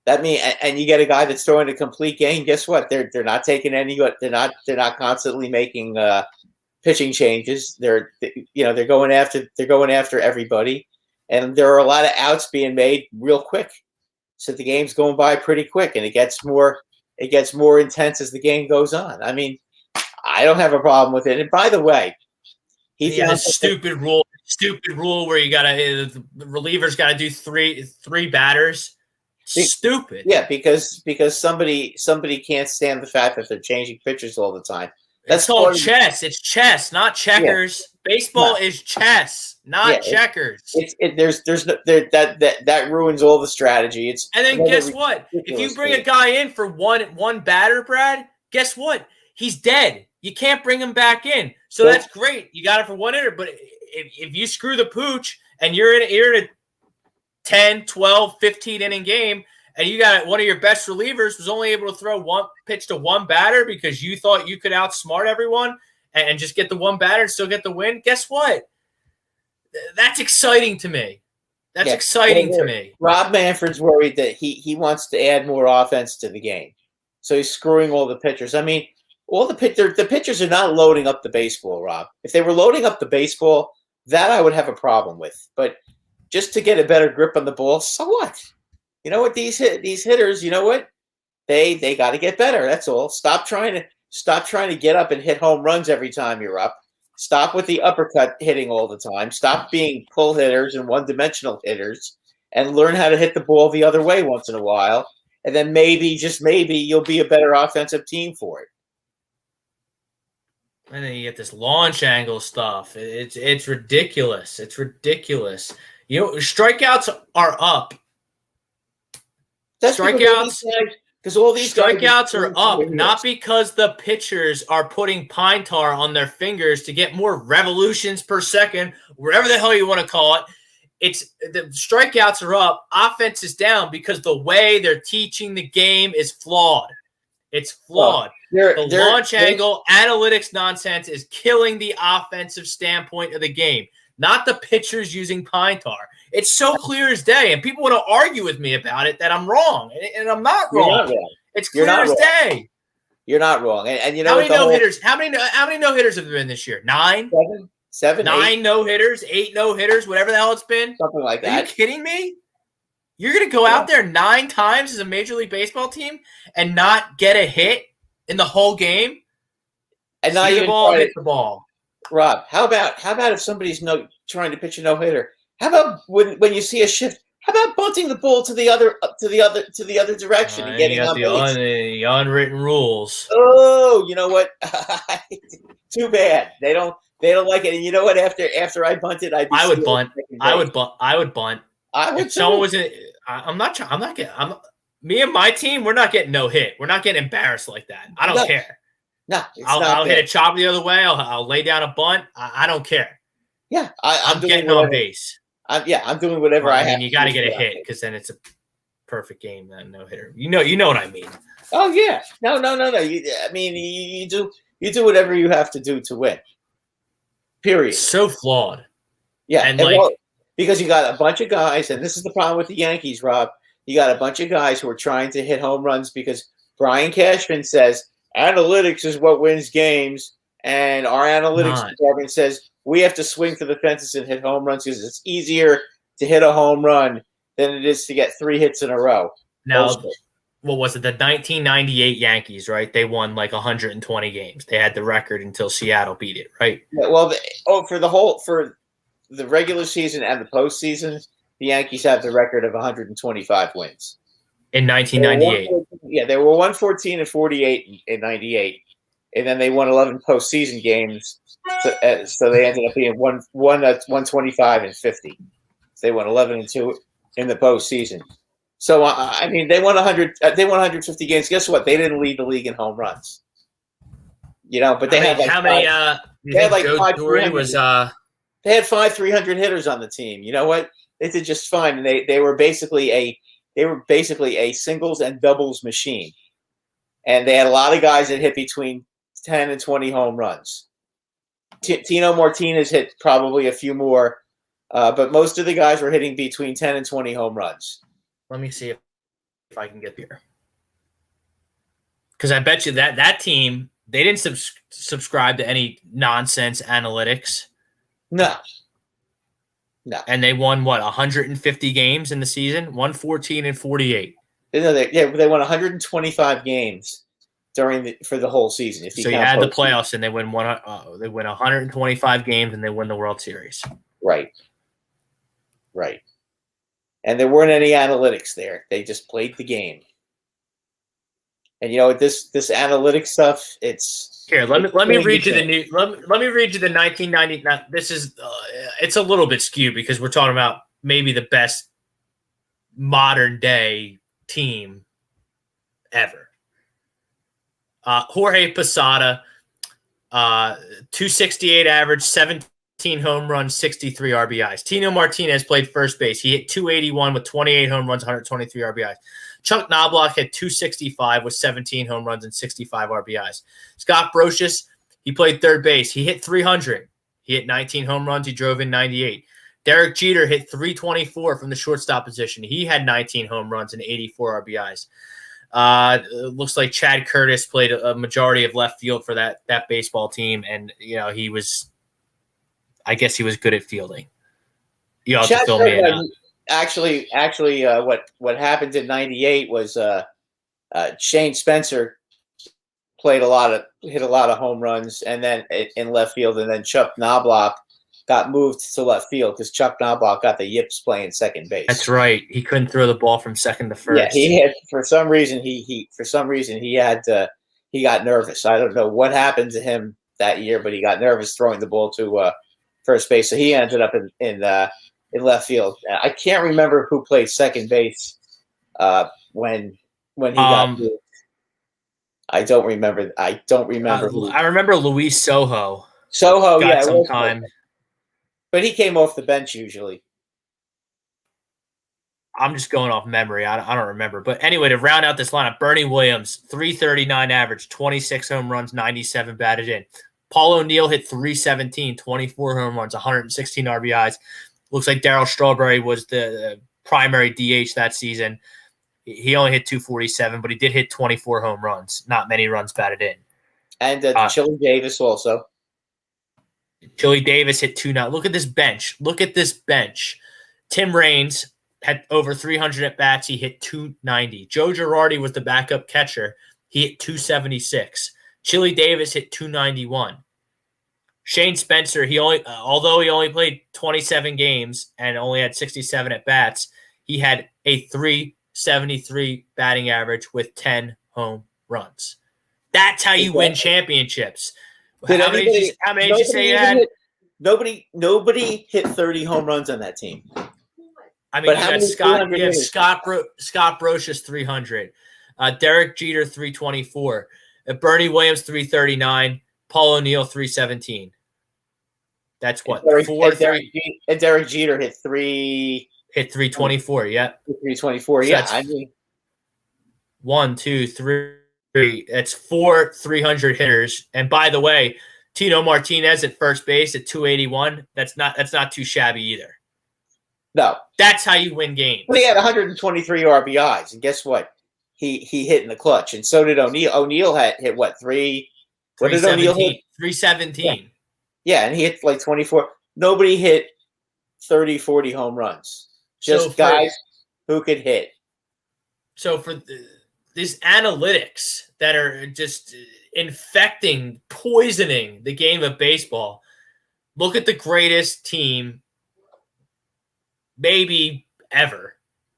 that means, and you get a guy that's throwing a complete game. Guess what? They're not taking any. They're not constantly making pitching changes. They're going after everybody, and there are a lot of outs being made real quick. So the game's going by pretty quick, and it gets more intense as the game goes on. I don't have a problem with it. And by the way, stupid rule where the reliever's got to do three batters. Stupid. Yeah, because somebody can't stand the fact that they're changing pitchers all the time. That's called chess. It's chess, not checkers. Yeah. Baseball is chess, not checkers. That ruins all the strategy. And then guess what? If you bring a guy in for one batter, Brad, guess what? He's dead. You can't bring him back in. So that's great. You got it for one hitter. But if you screw the pooch and you're in a 10, 12, 15 inning game, and you got one of your best relievers was only able to throw one pitch to one batter because you thought you could outsmart everyone and just get the one batter and still get the win. Guess what? That's exciting to me. That's exciting to me. Rob Manfred's worried that he wants to add more offense to the game. So he's screwing all the pitchers. All the pitchers are not loading up the baseball, Rob. If they were loading up the baseball, that I would have a problem with. But just to get a better grip on the ball, so what? You know what? These hitters, you know what? They got to get better. That's all. Stop trying to get up and hit home runs every time you're up. Stop with the uppercut hitting all the time. Stop being pull hitters and one-dimensional hitters, and learn how to hit the ball the other way once in a while. And then maybe, just maybe, you'll be a better offensive team for it. And then you get this launch angle stuff. It's ridiculous. It's ridiculous. Strikeouts are up That's Strikeouts. Because all these strikeouts are up, not because the pitchers are putting pine tar on their fingers to get more revolutions per second, whatever the hell you want to call it. It's the strikeouts are up, offense is down because the way they're teaching the game is flawed. It's flawed. The launch angle, analytics nonsense is killing the offensive standpoint of the game, not the pitchers using pine tar. It's so clear as day, and people want to argue with me about it that I'm wrong, and I'm not wrong. You're not wrong. It's clear as day. You're not wrong. And you know how many no-hitters? How many no-hitters have there been this year? 9? 7, 9 no-hitters, 8 no-hitters, whatever the hell it's been. Something like that. Are you kidding me? You're going to go out there 9 times as a Major League Baseball team and not get a hit in the whole game? And not even hit the ball. Rob, how about if somebody's trying to pitch a no-hitter? How about when you see a shift? How about bunting the ball to the other direction and getting on base? The unwritten rules. Oh, you know what? Too bad. They don't like it. And you know what? After I bunted, I would bunt. I would bunt. If someone was in, me and my team, we're not getting no hit. We're not getting embarrassed like that. I don't care. No, I'll hit a chop the other way. I'll lay down a bunt. I don't care. Yeah, I'm getting on base. I'm doing whatever I have. You got to get a hit because then it's a perfect game. Then no hitter. You know what I mean. Oh yeah, no. You do whatever you have to do to win. Period. So flawed. Yeah, and because you got a bunch of guys, and this is the problem with the Yankees, Rob. You got a bunch of guys who are trying to hit home runs because Brian Cashman says analytics is what wins games, and our analytics department says we have to swing for the fences and hit home runs because it's easier to hit a home run than it is to get 3 hits in a row. Now, what was it? The 1998 Yankees, right? They won like 120 games. They had the record until Seattle beat it, right? Yeah, well, for the regular season and the postseason, the Yankees have the record of 125 wins. In 1998. Yeah, they were 114 and 48 in 98. And then they won 11 postseason games. So they ended up being 125 and 50. So they won 11 and 2 in the postseason. So they won 100. They won 150 games. Guess what? They didn't lead the league in home runs. But they had how many? They had like Joe Torre was. They had 5 300 hitters on the team. You know what? They did just fine. And they were basically a singles and doubles machine. And they had a lot of guys that hit between 10 and 20 home runs. Tino Martinez hit probably a few more, but most of the guys were hitting between 10 and 20 home runs. Let me see if I can get there. Because I bet you that team, they didn't subscribe to any nonsense analytics. No. And they won, 150 games in the season? 114 and 48. No, they won 125 games for the whole season. So you add the playoffs, and they win 125 games, and they win the World Series. Right. And there weren't any analytics there. They just played the game. And this analytics stuff, it's here. Let me read you the new. Let me read you the 1990. Now, this is it's a little bit skewed because we're talking about maybe the best modern day team ever. Jorge Posada, 268 average, 17 home runs, 63 RBIs. Tino Martinez played first base. He hit 281 with 28 home runs, 123 RBIs. Chuck Knobloch had 265 with 17 home runs and 65 RBIs. Scott Brocious, he played third base. He hit 300. He hit 19 home runs. He drove in 98. Derek Jeter hit 324 from the shortstop position. He had 19 home runs and 84 RBIs. It looks like Chad Curtis played a majority of left field for that baseball team, and he was, I guess he was good at fielding. You have to fill me in. Actually, what happened in '98 was Shane Spencer hit a lot of home runs, and then in left field, and then Chuck Knobloch got moved to left field because Chuck Knobloch got the yips playing second base. That's right. He couldn't throw the ball from second to first. Yeah, he had for some reason he got nervous. I don't know what happened to him that year, but he got nervous throwing the ball to first base, so he ended up in left field. I can't remember who played second base when he got moved. I don't remember. Who. I remember Luis Soho. Soho, got yeah, some time. But he came off the bench usually. I'm just going off memory. I don't remember. But anyway, to round out this lineup, Bernie Williams, 339 average, 26 home runs, 97 batted in. Paul O'Neill hit 317, 24 home runs, 116 RBIs. Looks like Darryl Strawberry was the primary DH that season. He only hit 247, but he did hit 24 home runs. Not many runs batted in. And Chili Davis also. Chili Davis hit 290. Look at this bench. Tim Raines had over 300 at bats. He hit 290. Joe Girardi was the backup catcher. He hit 276. Chili Davis hit 291. Shane Spencer, although he only played 27 games and only had 67 at bats, he had a 373 batting average with 10 home runs. That's how you win championships. How many did you say you had? Nobody hit 30 home runs on that team. I mean, you have Scott Brocious 300, Derek Jeter 324, Bernie Williams 339, Paul O'Neill 317. That's what and Derek Jeter hit 324. Yeah, 324. So yeah, I mean, 1, 2, 3. That's 4 300 hitters. And by the way, Tino Martinez at first base at 281. That's not too shabby either. No, that's how you win games. But he had 123 RBIs, and guess what? He hit in the clutch, and so did O'Neill. O'Neill had hit what 3? What did O'Neill hit? 317. Yeah, and he hit like 24. Nobody hit 30, 40 home runs. Just guys who could hit. So for these analytics that are just infecting, poisoning the game of baseball, look at the greatest team maybe ever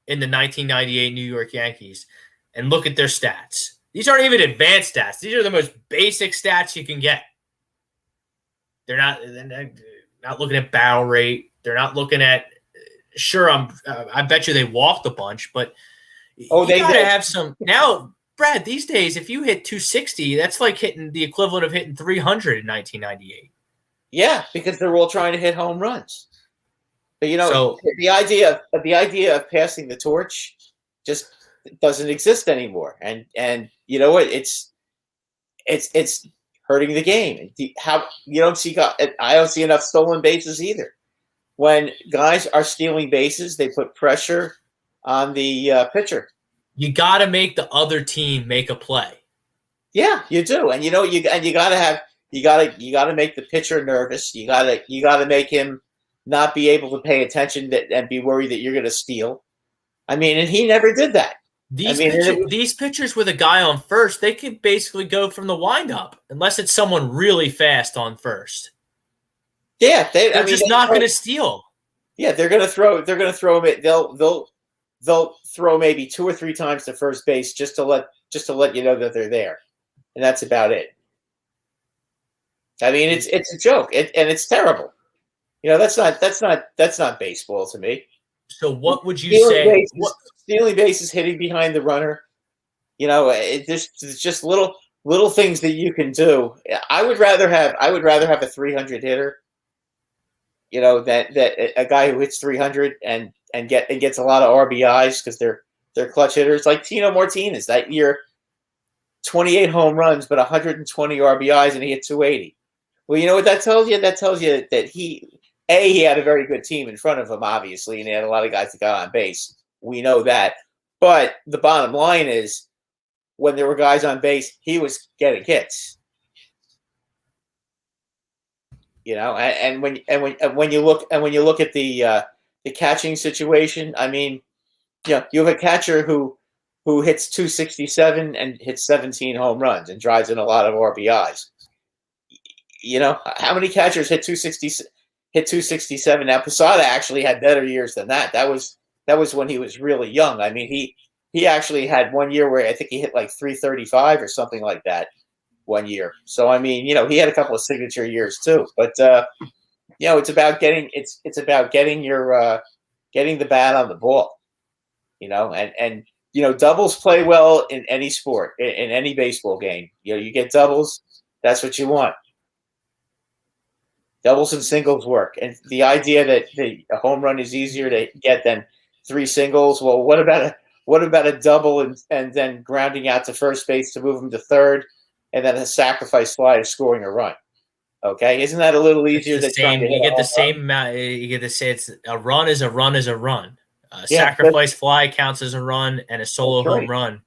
in the 1998 New York Yankees and look at their stats. These aren't even advanced stats. These are the most basic stats you can get. They're not looking at barrel rate. They're not looking at I bet you they walked a bunch, but you gotta have some now. Brad, these days, if you hit 260, that's like hitting the equivalent of hitting 300 in 1998. Yeah, because they're all trying to hit home runs. But the idea of passing the torch just doesn't exist anymore, and you know what? It's hurting the game. I don't see enough stolen bases either. When guys are stealing bases, they put pressure on the pitcher. You got to make the other team make a play. Yeah, you do, and you got to make the pitcher nervous. You got to make him not be able to pay attention and be worried that you're going to steal. I mean, and he never did that. These pitchers with a guy on first, they could basically go from the windup unless it's someone really fast on first. Yeah, they're just not going to steal. Yeah, they're going to throw. They're going to throw him. They'll throw maybe 2 or 3 times to first base just to let you know that they're there, and that's about it. I mean, it's a joke, and it's terrible. That's not baseball to me. So what would you say? Stealing bases, hitting behind the runner. It's just little things that you can do. I would rather have a 300 hitter. That a guy who hits 300 and gets a lot of RBIs because they're clutch hitters like Tino Martinez that year, 28 home runs but 120 RBIs and he hit 280. Well, you know what that tells you? That tells you that he had a very good team in front of him, obviously, and he had a lot of guys that got on base. We know that. But the bottom line is, when there were guys on base, he was getting hits. And when you look at the catching situation, I mean, you have a catcher who hits 267 and hits 17 home runs and drives in a lot of RBIs. How many catchers hit 267? Now Posada actually had better years than that. That was when he was really young. I mean, he actually had one year where I think he hit like 335 or something like that one year. So I mean, he had a couple of signature years too. But it's about getting getting the bat on the ball. And doubles play well in any sport, in any baseball game. You get doubles, that's what you want. Doubles and singles work. And the idea that a home run is easier to get than 3 singles, well, what about a double and then grounding out to first base to move him to third, and then a sacrifice fly to scoring a run? Okay, isn't that a little easier than trying to hit you get the same amount. You get to say it's a run is a run is a run. Sacrifice fly counts as a run, and a solo home run.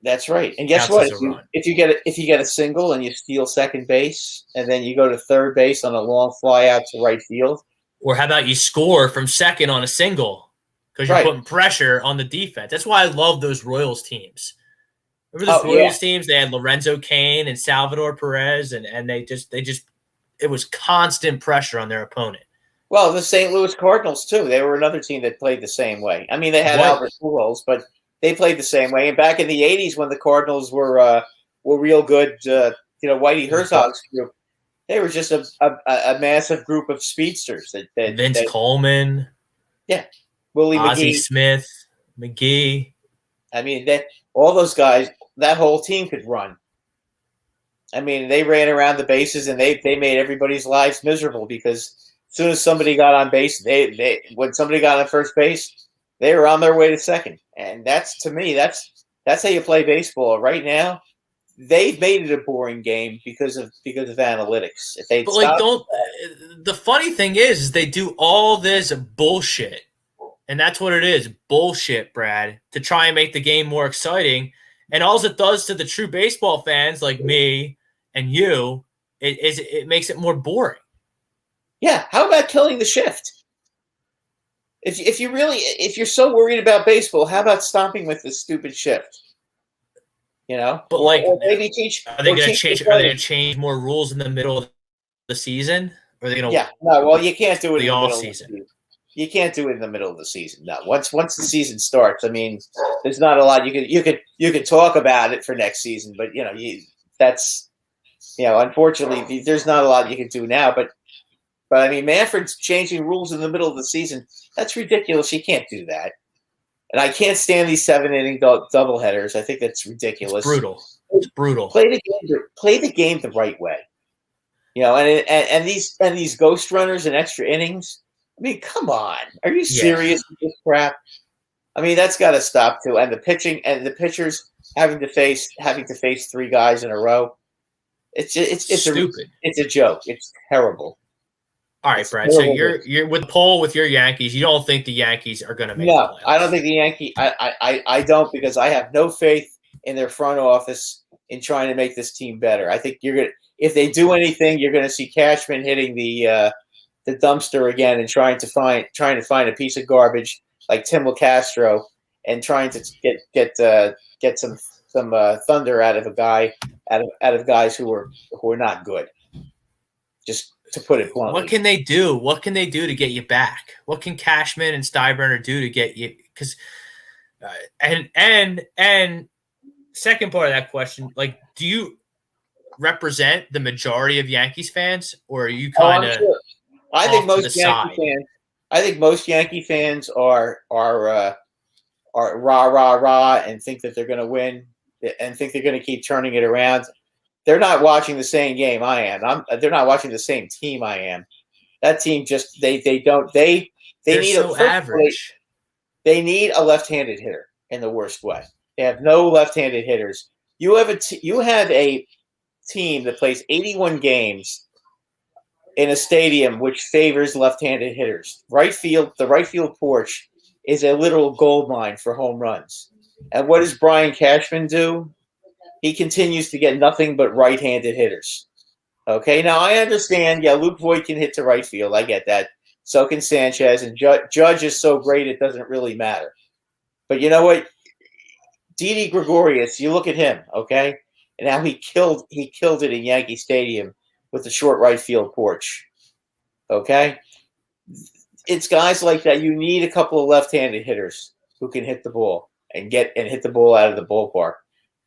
That's right. And guess what? If you get a single and you steal second base, and then you go to third base on a long fly out to right field, or how about you score from second on a single because you're putting pressure on the defense? That's why I love those Royals teams. Remember those Royals teams? They had Lorenzo Cain and Salvador Perez, and they just it was constant pressure on their opponent. Well, the St. Louis Cardinals too. They were another team that played the same way. I mean, they had Albert Pujols, but they played the same way. And back in the '80s, when the Cardinals were real good, Whitey Herzog's group, they were just a massive group of speedsters. Vince Coleman, Willie Ozzie McGee, Smith, McGee. I mean, all those guys, that whole team could run. I mean, they ran around the bases and they made everybody's lives miserable because as soon as somebody got on base, when somebody got on first base, they were on their way to second. And that's, to me, that's how you play baseball right now. They've made it a boring game because of analytics. If they the funny thing is they do all this bullshit, and that's what it is, bullshit, Brad, to try and make the game more exciting. And all it does to the true baseball fans like me and you, it makes it more boring. Yeah, how about killing the shift? If you're so worried about baseball, how about stopping with this stupid shift? But or maybe teach. Are they going to change? Are they going to change more rules in the middle of the season? Or are they going to? Yeah, no. Well, you can't do it in the off middle season. Of the season. You can't do it in the middle of the season. No. Once the season starts, I mean, there's not a lot you could talk about it for next season, but unfortunately, there's not a lot you can do now. But I mean, Manfred's changing rules in the middle of the season. That's ridiculous. You can't do that. And I can't stand these 7-inning doubleheaders. I think that's ridiculous. It's brutal. Play the game the right way. And these ghost runners and extra innings. I mean, come on. Are you serious with this crap? I mean, that's got to stop too. And the pitching and the pitchers having to face 3 guys in a row. It's stupid. It's a joke. It's terrible. All right, Brad. So you're with Paul with your Yankees. You don't think the Yankees are going to make? No, I don't think the Yankees. I don't, because I have no faith in their front office in trying to make this team better. I think if they do anything, you're gonna see Cashman hitting the dumpster again and trying to find a piece of garbage like Tim LaCastro and trying to get some thunder out of guys who are not good. Just to put it bluntly. What can they do? What can they do to get you back? What can Cashman and Steinbrenner do to get you? Because and second part of that question, like, do you represent the majority of Yankees fans, or are you kind of? Sure. I think most Yankee fans are rah rah rah and think that they're going to win and think they're going to keep turning it around. They're not watching the same game I am. They're not watching the same team I am. That team just they need so average. They need a left-handed hitter in the worst way. They have no left-handed hitters. You have a team that plays 81 games in a stadium which favors left-handed hitters. The right field porch is a literal gold mine for home runs. And what does Brian Cashman do? He continues to get nothing but right-handed hitters. Okay, now I understand. Yeah, Luke Voigt can hit to right field. I get that. So can Sanchez, and Judge is so great it doesn't really matter. But you know what? Didi Gregorius, you look at him, okay, and how he killed it in Yankee Stadium with the short right field porch. Okay, it's guys like that. You need a couple of left-handed hitters who can hit the ball and hit the ball out of the ballpark.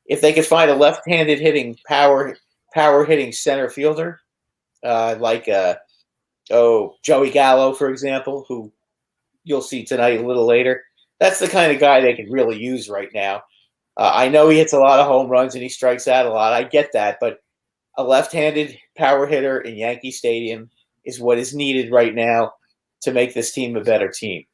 If they could find a left-handed hitting power hitting center fielder, like Joey Gallo, for example, who you'll see tonight a little later. That's the kind of guy they could really use right now. I know he hits a lot of home runs and he strikes out a lot. I get that, but a left-handed power hitter in Yankee Stadium is what is needed right now to make this team a better team.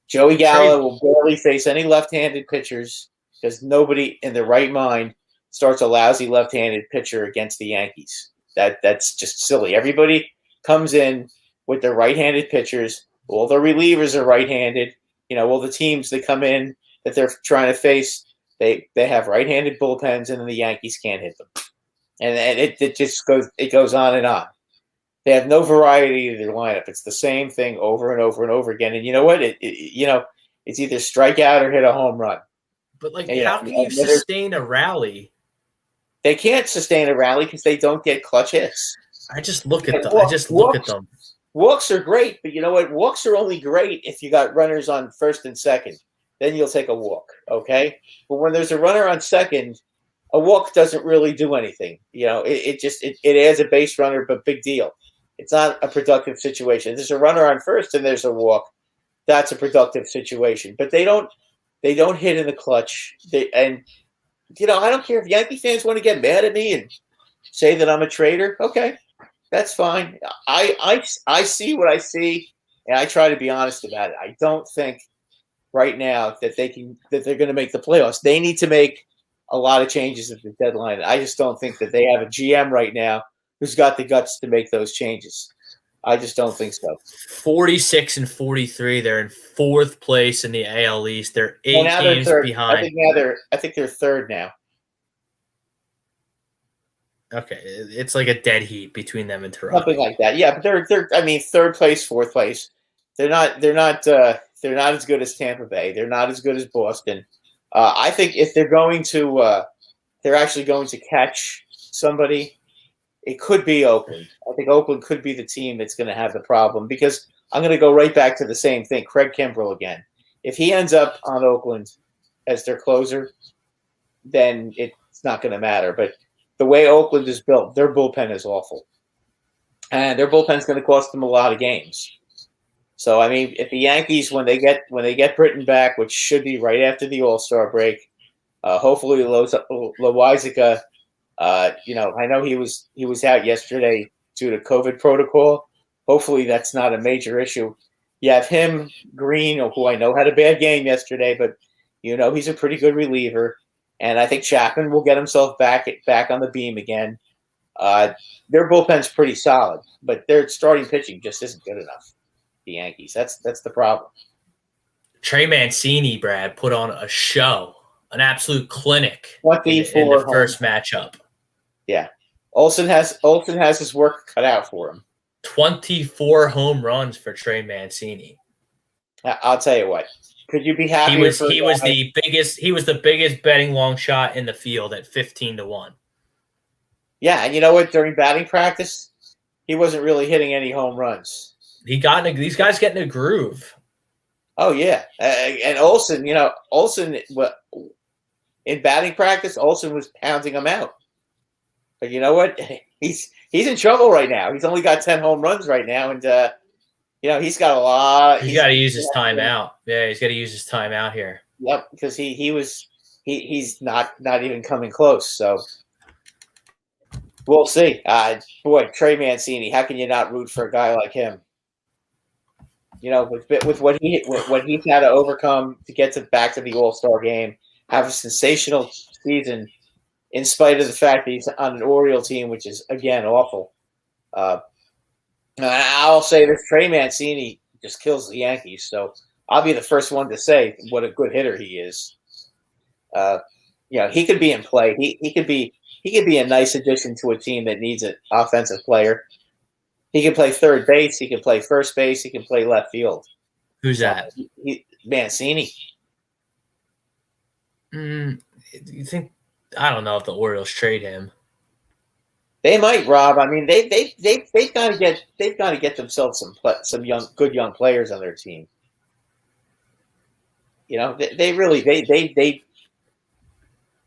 Joey Gallo will barely face any left-handed pitchers because nobody in their right mind starts a lousy left-handed pitcher against the Yankees. That's just silly. Everybody comes in with their right-handed pitchers. All the relievers are right-handed. All the teams that come in that they're trying to face, they have right-handed bullpens, and then the Yankees can't hit them. And it just goes on and on. They have no variety to their lineup. It's the same thing over and over and over again. And you know what? It's either strike out or hit a home run. But how can you sustain a rally? They can't sustain a rally because they don't get clutch hits. I just look at them. Walks are great, but you know what? Walks are only great if you got runners on first and second. Then you'll take a walk, okay? But when there's a runner on second, a walk doesn't really do anything. It adds a base runner, but big deal. It's not a productive situation. If there's a runner on first and there's a walk, that's a productive situation. But they don't hit in the clutch. I don't care if Yankee fans want to get mad at me and say that I'm a traitor. Okay, that's fine. I see what I see, and I try to be honest about it. I don't think right now that they're going to make the playoffs. They need to make a lot of changes at the deadline. I just don't think that they have a GM right now who's got the guts to make those changes. I just don't think so. 46 and 43. They're in fourth place in the AL East. They're 8 games behind. I think they're third now. Okay, it's like a dead heat between them and Toronto. Something like that. Yeah, but they're third place, fourth place. They're not as good as Tampa Bay. They're not as good as Boston. I think if they're going to they're actually going to catch somebody, it could be Oakland. I think Oakland could be the team that's going to have the problem because I'm going to go right back to the same thing. Craig Kimbrell again. If he ends up on Oakland as their closer, then it's not going to matter. But the way Oakland is built, their bullpen is awful. And their bullpen is going to cost them a lot of games. So, I mean, if the Yankees, when they get Britton back, which should be right after the All-Star break, hopefully Loizaga, I know he was out yesterday due to COVID protocol. Hopefully that's not a major issue. You have him, Green, who I know had a bad game yesterday, but he's a pretty good reliever. And I think Chapman will get himself back on the beam again. Their bullpen's pretty solid, but their starting pitching just isn't good enough. The Yankees. That's the problem. Trey Mancini, Brad, put on a show, an absolute clinic in the first matchup. Yeah. Olson has his work cut out for him. 24 home runs for Trey Mancini. I'll tell you what. Could you be happy? He was the biggest betting long shot in the field at 15-1. Yeah, and you know what? During batting practice, he wasn't really hitting any home runs. These guys get in a groove. Oh yeah, and Olson, in batting practice, Olson was pounding him out. But you know what? He's in trouble right now. He's only got 10 home runs right now, and he's got a lot. He's got to use his timeout. Yeah, he's got to use his timeout here. Yep, because he's not even coming close. So we'll see. Boy, Trey Mancini, how can you not root for a guy like him? With what he's had to overcome to get back to the All-Star game, have a sensational season, in spite of the fact that he's on an Oriole team, which is again awful. I'll say this: Trey Mancini just kills the Yankees. So I'll be the first one to say what a good hitter he is. He could be in play. He could be a nice addition to a team that needs an offensive player. He can play third base. He can play first base. He can play left field. Who's that? Mancini. You think? I don't know if the Orioles trade him. They might, Rob. I mean, they've got to get themselves some good young players on their team. They really. I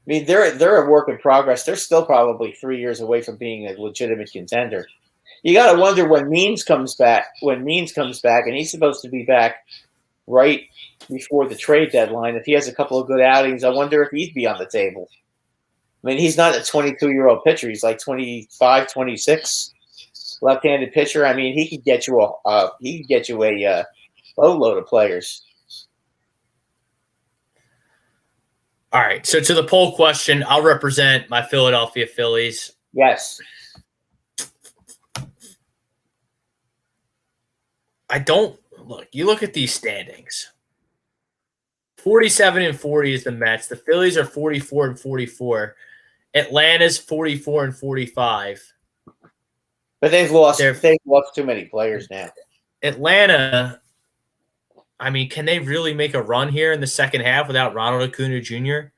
mean, they're a work in progress. They're still probably 3 years away from being a legitimate contender. You got to wonder when Means comes back. When Means comes back, and he's supposed to be back right before the trade deadline. If he has a couple of good outings, I wonder if he'd be on the table. I mean, he's not a 22-year-old pitcher. He's like 25, 26, left-handed pitcher. I mean, he could get you a boatload of players. All right. So to the poll question, I'll represent my Philadelphia Phillies. Yes. You look at these standings. 47-40 is the Mets. The Phillies are 44-44. Atlanta's 44-45. But they've lost too many players now. Atlanta, I mean, can they really make a run here in the second half without Ronald Acuna Jr.?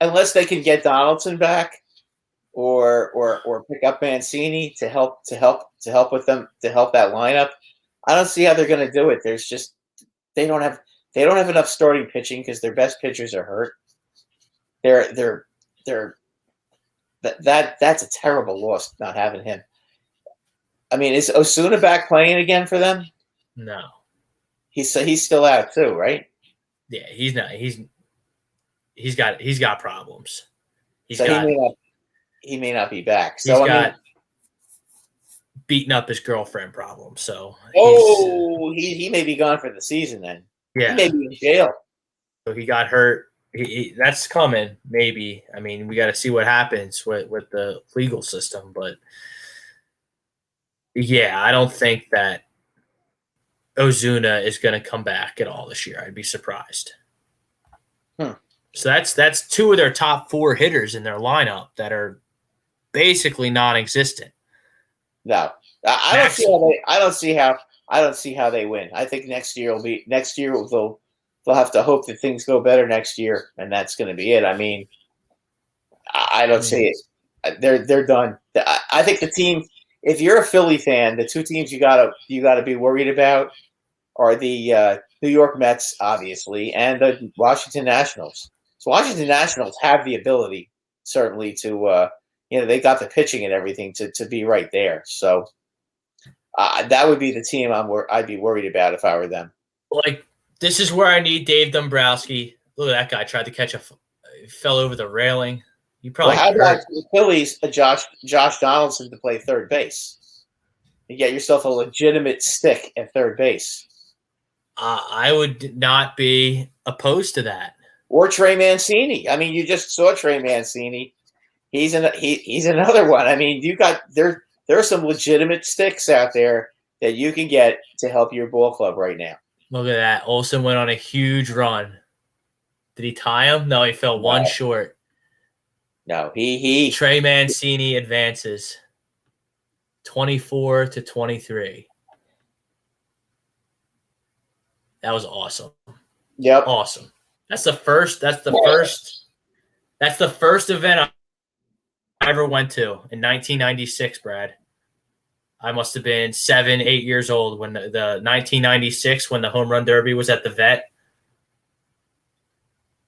Unless they can get Donaldson back, or pick up Mancini to help with them, to help that lineup, I don't see how they're going to do it. There's just they don't have enough starting pitching because their best pitchers are hurt. That's a terrible loss not having him. I mean, is Osuna back playing again for them? No, he's still out too, right? Yeah, he's not. He's got problems. He may not be back. So he's got beating up his girlfriend problems. So he may be gone for the season then. Yeah, he may be in jail. So he got hurt. That's coming. Maybe. I mean, we got to see what happens with the legal system, but yeah, I don't think that Ozuna is going to come back at all this year. I'd be surprised. So that's two of their top four hitters in their lineup that are basically non-existent. No, I don't see how they win. I think next year they'll have to hope that things go better next year, and that's going to be it. I mean, I don't see it. They're done. I think the team. If you're a Philly fan, the two teams you gotta be worried about are the New York Mets, obviously, and the Washington Nationals. So Washington Nationals have the ability, certainly, to they got the pitching and everything to be right there. So that would be the team I'd be worried about if I were them. Like, this is where I need Dave Dombrowski. Look at that guy tried to catch fell over the railing. You probably how about the Phillies, Josh Donaldson to play third base? You get yourself a legitimate stick at third base. I would not be opposed to that. Or Trey Mancini. I mean, you just saw Trey Mancini. He's another one. I mean, there are some legitimate sticks out there that you can get to help your ball club right now. Look at that. Olson went on a huge run. Did he tie him? No, he fell one short. No, he Trey Mancini advances 24-23. That was awesome. Yep. Awesome. That's the first event I ever went to in 1996, Brad. I must have been 7, 8 years old when the 1996 when the home run derby was at the Vet.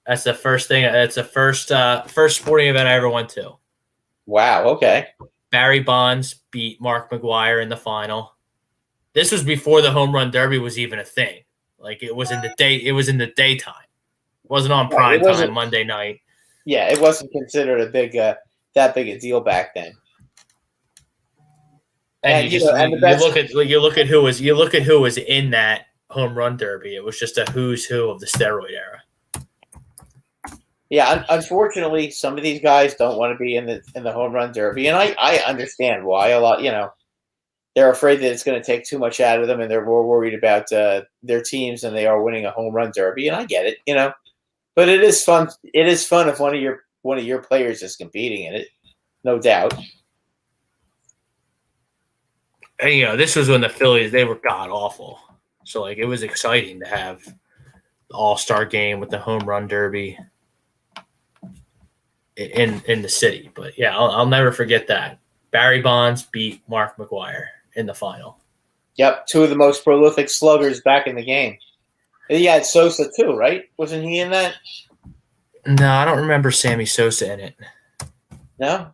That's the first thing. It's the first sporting event I ever went to. Wow. Okay. Barry Bonds beat Mark McGwire in the final. This was before the home run derby was even a thing. Like, it was in the day. It was in the daytime. It wasn't on prime time Monday night. Yeah, it wasn't considered that big a deal back then. And you look at who was in that home run derby. It was just a who's who of the steroid era. Yeah, unfortunately, some of these guys don't want to be in the home run derby, and I understand why. A lot, they're afraid that it's going to take too much out of them, and they're more worried about their teams than they are winning a home run derby. And I get it, but it is fun. It is fun if one of your players is competing in it, no doubt. And this was when the Phillies, they were god awful. So it was exciting to have the All-Star game with the home run derby in the city. But yeah, I'll never forget that. Barry Bonds beat Mark McGwire in the final. Yep, two of the most prolific sluggers back in the game. He had Sosa too, right? Wasn't he in that? No, I don't remember Sammy Sosa in it. No?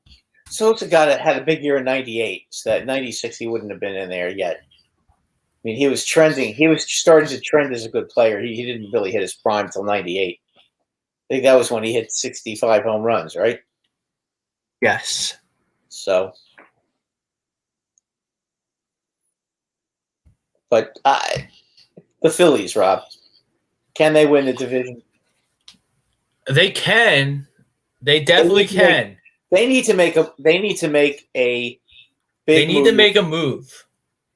Sosa had a big year in 98, so that 96 he wouldn't have been in there yet. mean, he was trending. He was starting to trend as a good player. He didn't really hit his prime until 98. I think that was when he hit 65 home runs, right? Yes. So, but the Phillies, Rob, can they win the division? They can. They definitely can. They need to make a. They need to make a. Big They need to make a move.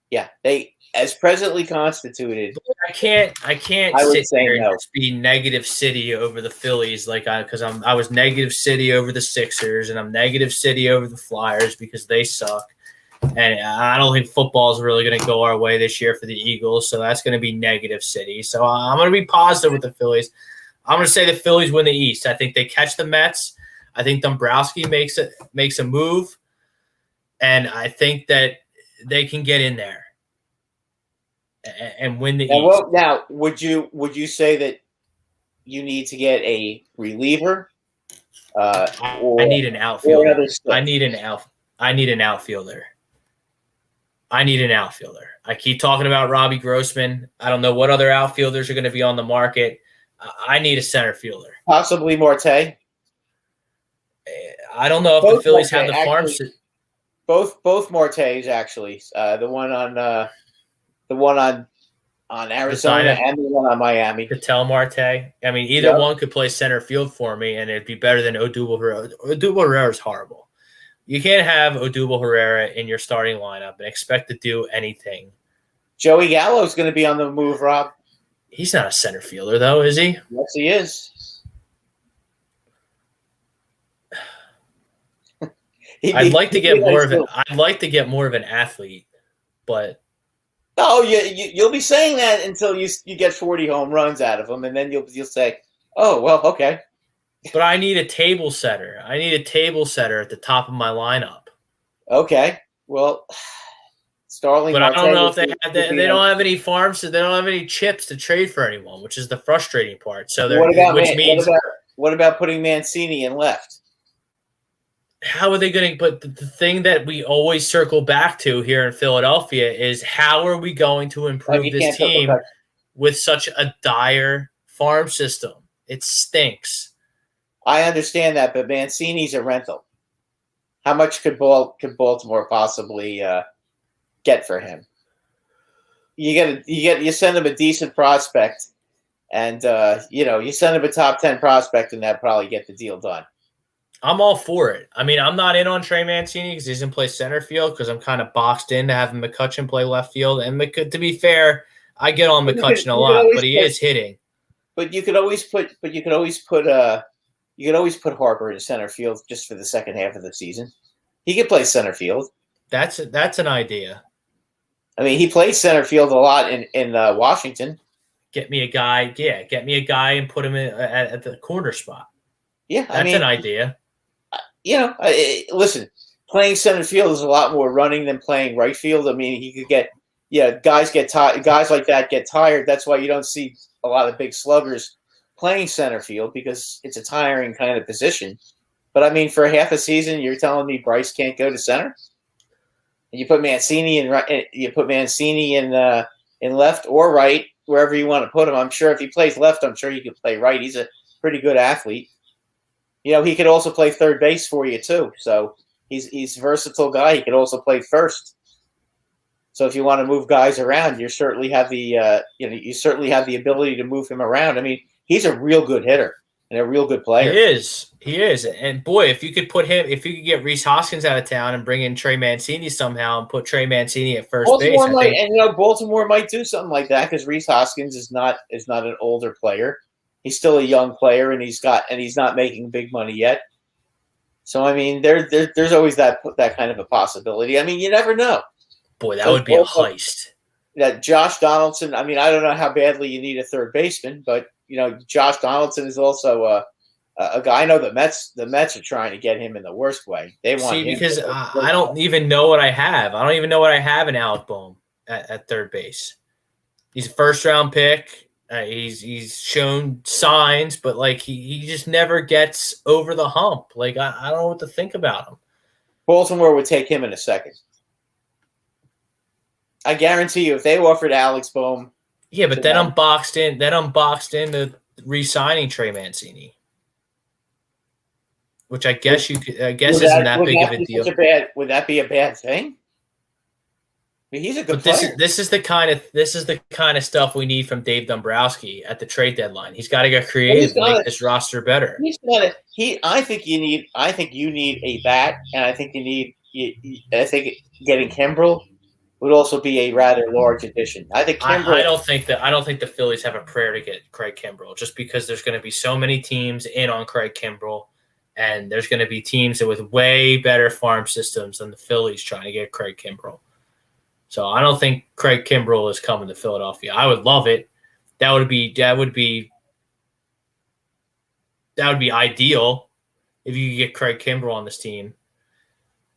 Yeah, they as presently constituted. I can't I would sit say here no. and just be negative city over the Phillies because I was negative city over the Sixers and I'm negative city over the Flyers because they suck. And I don't think football is really going to go our way this year for the Eagles, so that's going to be negative city. So I'm going to be positive with the Phillies. I'm going to say the Phillies win the East. I think they catch the Mets. I think Dombrowski makes a move, and I think that they can get in there and win the East. Well, now, would you say that you need to get a reliever? I need an outfielder. I need an outfielder. I need an outfielder. I keep talking about Robbie Grossman. I don't know what other outfielders are going to be on the market. I need a center fielder. Possibly Marte. I don't know if the Phillies have the farm system. Both Martes actually. The one on Arizona and the one on Miami. Patel Marte. I mean, either one could play center field for me, and it'd be better than Odubel Herrera. Odubel Herrera is horrible. You can't have Odubel Herrera in your starting lineup and expect to do anything. Joey Gallo is going to be on the move, Rob. He's not a center fielder, though, is he? Yes, he is. I'd like to get more of an athlete, but you'll be saying that until you get 40 home runs out of him, and then you'll say, "Oh, well, okay." But I need a table setter. I need a table setter at the top of my lineup. Okay, well, Starling. But I don't know if they have. They don't have any farms. So they don't have any chips to trade for anyone, which is the frustrating part. So what about putting Mancini in left? How are they going to? But the thing that we always circle back to here in Philadelphia is how are we going to improve this team with such a dire farm system? It stinks. I understand that, but Mancini's a rental. How much could Baltimore possibly get for him? You send him a decent prospect, and you send him a top 10 prospect, and that probably get the deal done. I'm all for it. I mean, I'm not in on Trey Mancini because he doesn't play center field because I'm kind of boxed in to having McCutchen play left field. And to be fair, I get on McCutchen a lot, but he is hitting. But you could always put Harper in center field just for the second half of the season. He could play center field. That's an idea. I mean, he plays center field a lot in Washington. Get me a guy and put him in at the corner spot. Yeah, that's an idea. Listen, playing center field is a lot more running than playing right field. I mean, he could get, guys like that get tired. That's why you don't see a lot of big sluggers playing center field because it's a tiring kind of position. But I mean, for half a season, you're telling me Bryce can't go to center? And you put Mancini in left or right, wherever you want to put him. I'm sure if he plays left, I'm sure he could play right. He's a pretty good athlete. He could also play third base for you too. So he's a versatile guy. He could also play first. So if you want to move guys around, you certainly have the ability to move him around. I mean, he's a real good hitter and a real good player. He is. And boy, if you could get Rhys Hoskins out of town and bring in Trey Mancini somehow and put Trey Mancini at first base. Baltimore might do something like that because Rhys Hoskins is not an older player. He's still a young player, and he's not making big money yet. So I mean, there's always that kind of a possibility. I mean, you never know. Boy, that would be a heist. That Josh Donaldson. I mean, I don't know how badly you need a third baseman, but Josh Donaldson is also a guy. I know the Mets are trying to get him in the worst way. They want him because I don't even know what I have. I don't even know what I have in Alec Boehm at third base. He's a first-round pick. He's shown signs, but he just never gets over the hump. I don't know what to think about him. Baltimore would take him in a second. I guarantee you, if they offered Alex Boehm, Yeah, but then I'm boxed in. Then I'm boxed into re-signing Trey Mancini, which I guess isn't that big of a deal. Would that be a bad thing? I mean, he's a good player. This is the kind of stuff we need from Dave Dombrowski at the trade deadline. He's got to get creative to make this roster better. I think you need a bat, and I think I think getting Kimbrel would also be a rather large addition. I think Kimbrel. I don't think the Phillies have a prayer to get Craig Kimbrel, just because there's going to be so many teams in on Craig Kimbrel, and there's going to be teams with way better farm systems than the Phillies trying to get Craig Kimbrel. So I don't think Craig Kimbrel is coming to Philadelphia. I would love it. That would be ideal if you could get Craig Kimbrel on this team.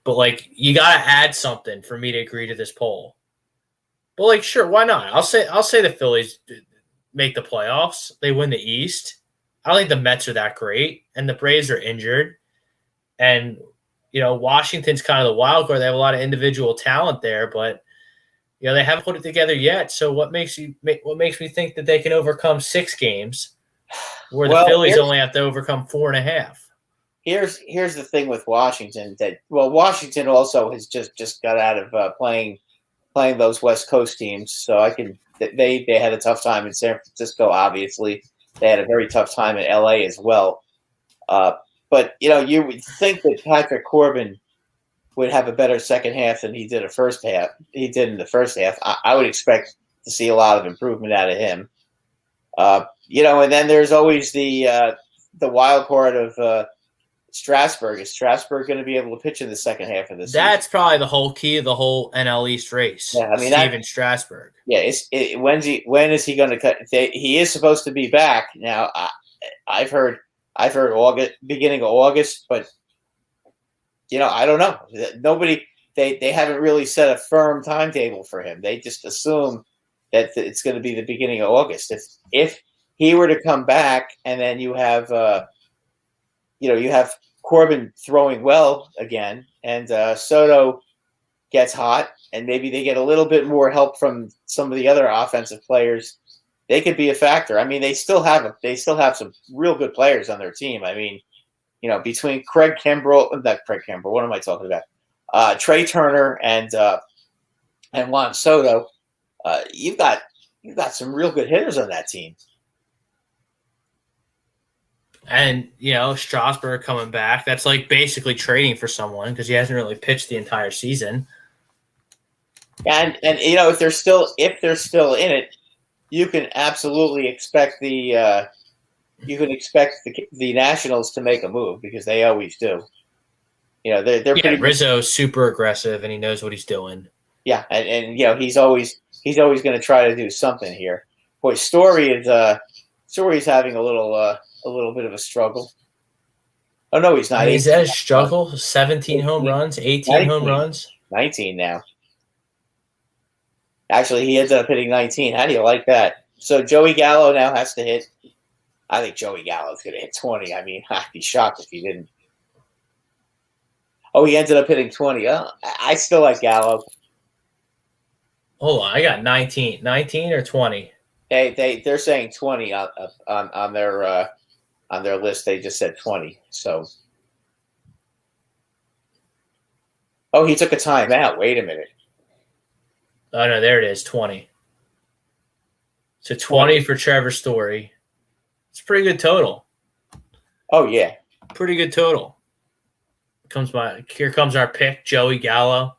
But like, you got to add something for me to agree to this poll. But like, sure, why not? I'll say the Phillies make the playoffs. They win the East. I don't think the Mets are that great, and the Braves are injured. And Washington's kind of the wild card. They have a lot of individual talent there, but they haven't put it together yet. So what makes me think that they can overcome 6 games, where the Phillies only have to overcome 4.5? Here's the thing with Washington Washington also has just got out of playing those West Coast teams. So they had a tough time in San Francisco. Obviously, they had a very tough time in LA as well. But you would think that Patrick Corbin would have a better second half than he did in the first half. I would expect to see a lot of improvement out of him. And then there's always the wild card of Strasburg. Is Strasburg going to be able to pitch in the second half of the season? That's probably the whole key of the whole NL East race. Yeah, I mean, Steven Strasburg. Yeah, when is he going to cut? He is supposed to be back now. I've heard August, beginning of August, but I don't know. They haven't really set a firm timetable for him. They just assume that it's going to be the beginning of August. If he were to come back, and then you have Corbin throwing well again, and Soto gets hot, and maybe they get a little bit more help from some of the other offensive players, they could be a factor. I mean, they still have some real good players on their team. I mean, between Craig Kimbrel, what am I talking about? Trey Turner and Juan Soto, you've got some real good hitters on that team. And, Strasburg coming back, that's like basically trading for someone because he hasn't really pitched the entire season. And if they're still in it, you can absolutely expect the Nationals to make a move because they always do. They're pretty. Rizzo's super aggressive and he knows what he's doing. Yeah, and he's always going to try to do something here. Boy, Story's having a little bit of a struggle. Oh no, he's not. Is that a struggle? 17 home runs, 18 home runs, 19 now. Actually, he ended up hitting 19. How do you like that? So Joey Gallo now has to hit. I think Joey Gallo's going to hit 20. I mean, I'd be shocked if he didn't. Oh, he ended up hitting 20. I still like Gallo. Hold on, I got 19 or 20. They're saying 20 on their list. They just said 20. So, he took a timeout. Wait a minute. Oh no, there it is, 20. So 20 for Trevor Story. It's a pretty good total. Oh yeah, pretty good total. Here comes our pick, Joey Gallo.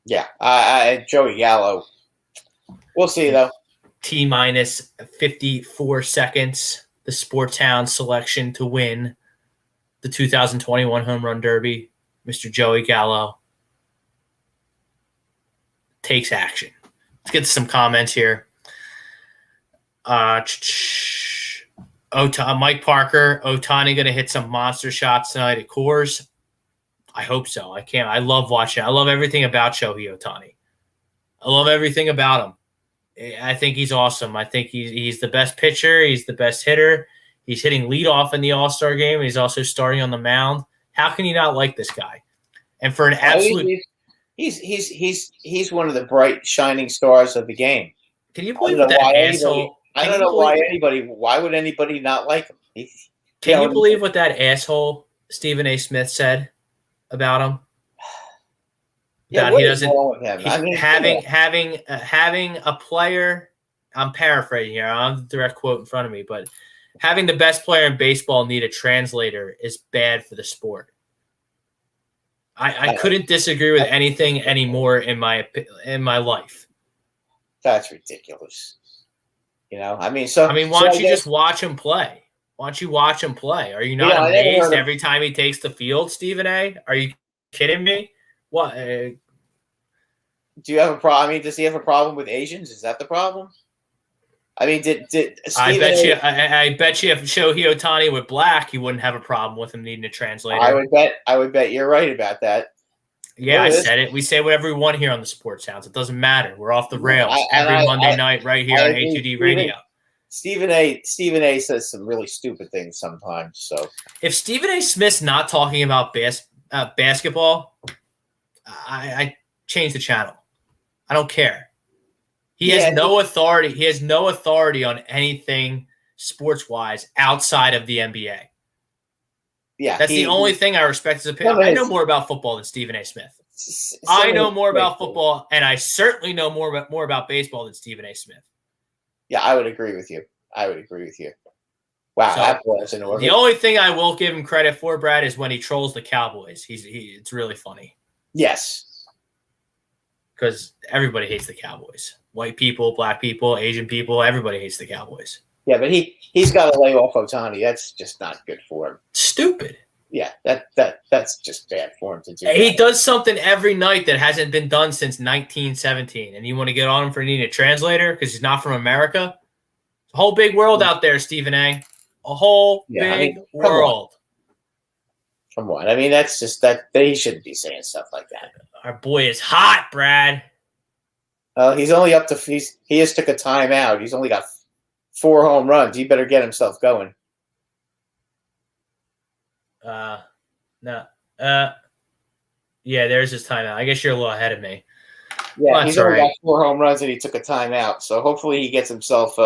Yeah, Joey Gallo. We'll see though. T-minus 54 seconds. The Sportstown selection to win the 2021 Home Run Derby. Mr. Joey Gallo takes action. Let's get to some comments here. Mike Parker, Ohtani going to hit some monster shots tonight at Coors. I hope so. I love watching. I love everything about Shohei Ohtani. I love everything about him. I think he's awesome. I think he's the best pitcher. He's the best hitter. He's hitting leadoff in the All-Star game. He's also starting on the mound. How can you not like this guy? And for an absolute He's one of the bright shining stars of the game. Can you believe what that asshole? I don't know why anybody. Why would anybody not like him? Can you believe what that asshole Stephen A. Smith said about him? Yeah, he doesn't. Wrong with him? I mean, having a player. I'm paraphrasing here. I don't have the direct quote in front of me, but having the best player in baseball need a translator is bad for the sport. I couldn't disagree with anything anymore in my life. That's ridiculous. I mean, why don't you just watch him play? Why don't you watch him play? Are you not amazed every time he takes the field, Stephen A? Are you kidding me? What? Do you have a problem? I mean, does he have a problem with Asians? Is that the problem? I mean, did Stephen I bet you if Shohei Ohtani were black, you wouldn't have a problem with him needing a translator. I would bet you're right about that. Yeah, I said it. We say whatever we want here on the Sports Sounds. It doesn't matter. We're off the rails every Monday night right here on A2D Radio. Stephen A. says some really stupid things sometimes. So if Stephen A. Smith's not talking about basketball, I change the channel. I don't care. He has no authority. He has no authority on anything sports-wise outside of the NBA. Yeah, that's the only thing I respect his opinion. I know more about football than Stephen A. Smith. I know more about football, and I certainly know more about baseball than Stephen A. Smith. Yeah, I would agree with you. Wow, that was an order. The only thing I will give him credit for, Brad, is when he trolls the Cowboys. It's really funny. Yes, because everybody hates the Cowboys. White people, black people, Asian people, everybody hates the Cowboys. Yeah, but he's got to lay off Ohtani. That's just not good for him. Stupid. Yeah, that's just bad for him to do. He does something every night that hasn't been done since 1917, and you want to get on him for needing a translator because he's not from America? It's a whole big world out there, Stephen A. A whole big world. Come on. I mean, that's just that he shouldn't be saying stuff like that. Our boy is hot, Brad. He's only up to he just took a timeout. He's only got 4 home runs. He better get himself going. No. Yeah, there's his timeout. I guess you're a little ahead of me. Yeah, he's only got 4 home runs and he took a timeout. So hopefully he gets himself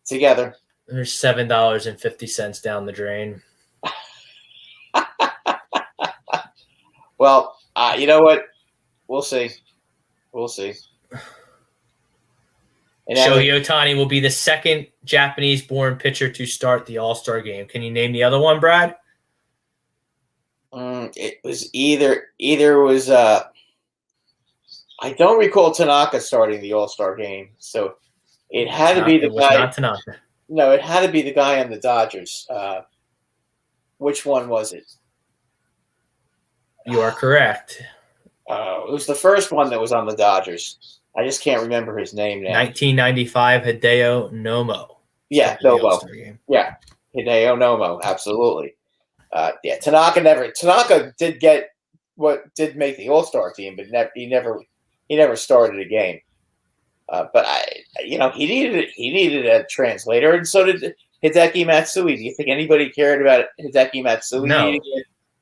together. There's $7.50 down the drain. Well, you know what? We'll see. And Shohei Ohtani will be the second Japanese-born pitcher to start the All-Star game. Can you name the other one, Brad? It was either was I don't recall Tanaka starting the All-Star game, so it had to be the guy. Not Tanaka. No, it had to be the guy on the Dodgers. Which one was it? You are correct. It was the first one that was on the Dodgers. I just can't remember his name now. 1995 Hideo Nomo. Yeah, Nomo. Yeah, Hideo Nomo. Absolutely. Tanaka did make the All-Star team, but he never started a game. But he needed a translator, and so did Hideki Matsui. Do you think anybody cared about Hideki Matsui needing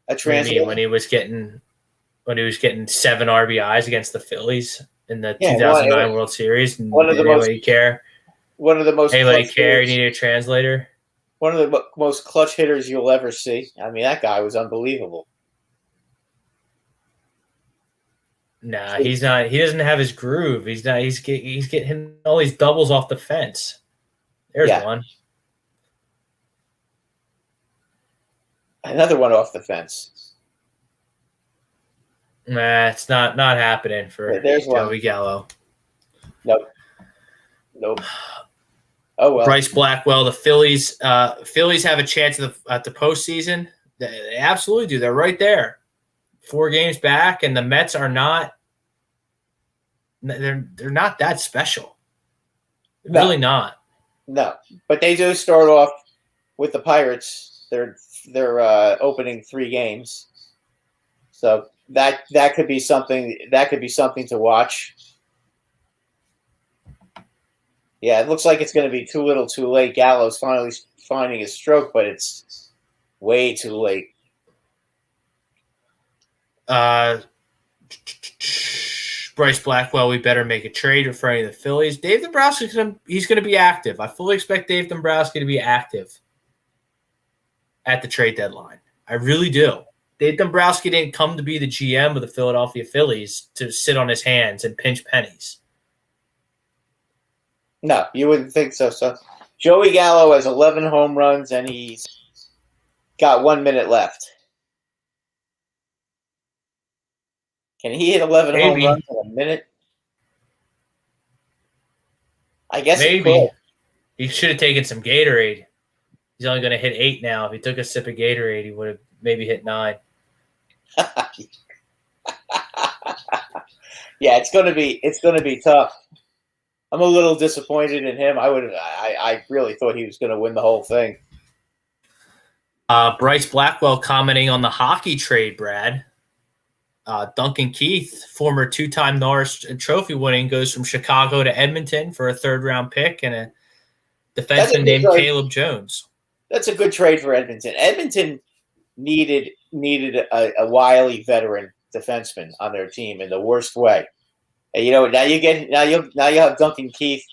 a translator? When he was getting 7 RBIs against the Phillies in the 2009 World Series, anybody care? One of the most anybody care? You need a translator. One of the most clutch hitters you'll ever see. I mean, that guy was unbelievable. Nah, he's not. He doesn't have his groove. He's not. He's getting all these doubles off the fence. There's one. Another one off the fence. Nah, it's not happening for Joey Gallo. Nope. Oh well. Bryce Blackwell, the Phillies. Phillies have a chance at the postseason. They absolutely do. They're right there, 4 games back, and the Mets are not. They're not that special. No. Really not. No, but they do start off with the Pirates. They're opening 3 games, so that could be something. That could be something to watch. Yeah, it looks like it's going to be too little, too late. Gallo's finally finding his stroke, but it's way too late. Bryce Blackwell, we better make a trade for any of the Phillies. Dave Dombrowski, he's going to be active. I fully expect Dave Dombrowski to be active at the trade deadline. I really do. Dave Dombrowski didn't come to be the GM of the Philadelphia Phillies to sit on his hands and pinch pennies. No, you wouldn't think so. So Joey Gallo has 11 home runs, and he's got 1 minute left. Can he hit 11 home runs in a minute? I guess maybe. He should have taken some Gatorade. He's only going to hit 8 now. If he took a sip of Gatorade, he would have maybe hit 9. Yeah, it's going to be tough. I'm a little disappointed in him. I really thought he was going to win the whole thing. Bryce Blackwell commenting on the hockey trade, Brad. Duncan Keith, former 2-time Norris Trophy winning, goes from Chicago to Edmonton for a 3rd-round pick and a defenseman named Caleb Jones. That's a good trade for Edmonton. Edmonton needed a wily veteran defenseman on their team in the worst way. And, now you have Duncan Keith.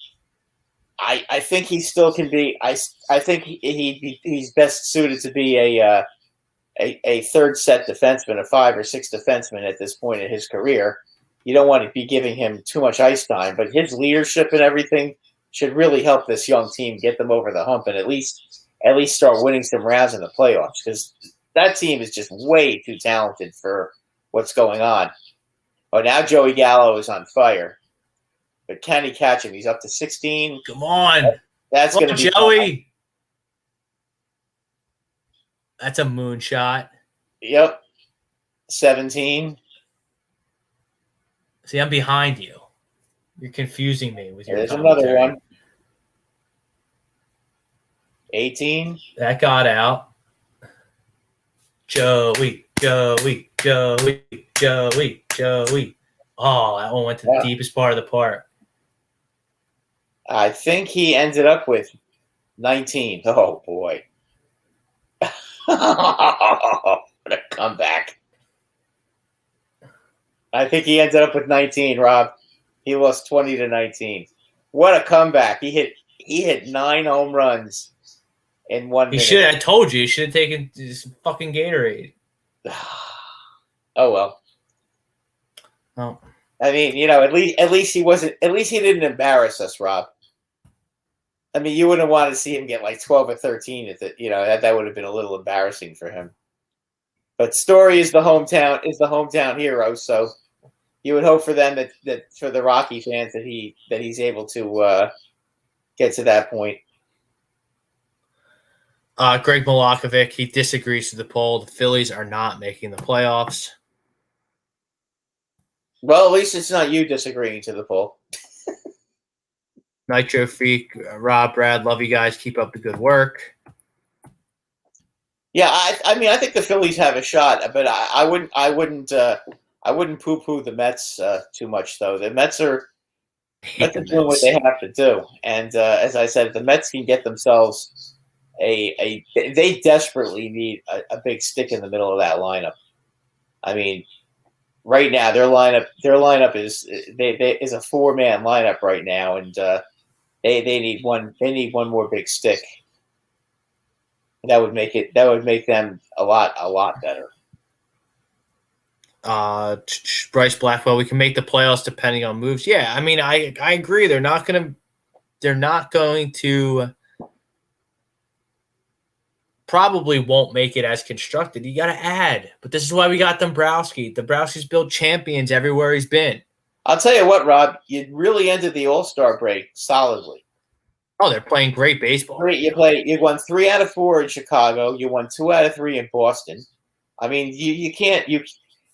I think he still can be. I think he's best suited to be a third set defenseman, a 5 or 6 defenseman at this point in his career. You don't want to be giving him too much ice time, but his leadership and everything should really help this young team get them over the hump and at least start winning some rounds in the playoffs, because that team is just way too talented for what's going on. Oh, now Joey Gallo is on fire. But can he catch him? He's up to 16. Come on. That's going to be Joey. fun. That's a moonshot. Yep. 17. See, I'm behind you. You're confusing me with your There's commentary. another one. 18. That got out. Joey. Oh, that one went to the deepest part of the park. I think he ended up with 19. Oh, boy. What a comeback. I think he ended up with 19, Rob. He lost 20 to 19. What a comeback. He hit 9 home runs in 1 minute. I told you, he should have taken this fucking Gatorade. Oh, well. Oh. I mean, at least he didn't embarrass us, Rob. I mean, you wouldn't want to see him get like 12 or 13 at that would have been a little embarrassing for him. But Story is the hometown hero, so you would hope for them that for the Rocky fans that he's able to get to that point. Greg Milakovic, he disagrees with the poll. The Phillies are not making the playoffs. Well, at least it's not you disagreeing to the poll. Nitro Freak, Rob, Brad, love you guys. Keep up the good work. Yeah, I mean, I think the Phillies have a shot, but I wouldn't poo-poo the Mets too much, though. The Mets are doing what they have to do, and as I said, if the Mets can get themselves they desperately need a big stick in the middle of that lineup. I mean, right now their lineup is is a 4-man lineup right now, and they need one more big stick. That would make them a lot better. Bryce Blackwell, we can make the playoffs depending on moves. Yeah, I mean, I agree. They're not going to probably won't make it as constructed. You got to add, but this is why we got Dombrowski. Dombrowski's built champions everywhere he's been. I'll tell you what, Rob, you really ended the All-Star break solidly. Oh, they're playing great baseball. You won 3 out of 4 in Chicago. You won 2 out of 3 in Boston. I mean, you can't.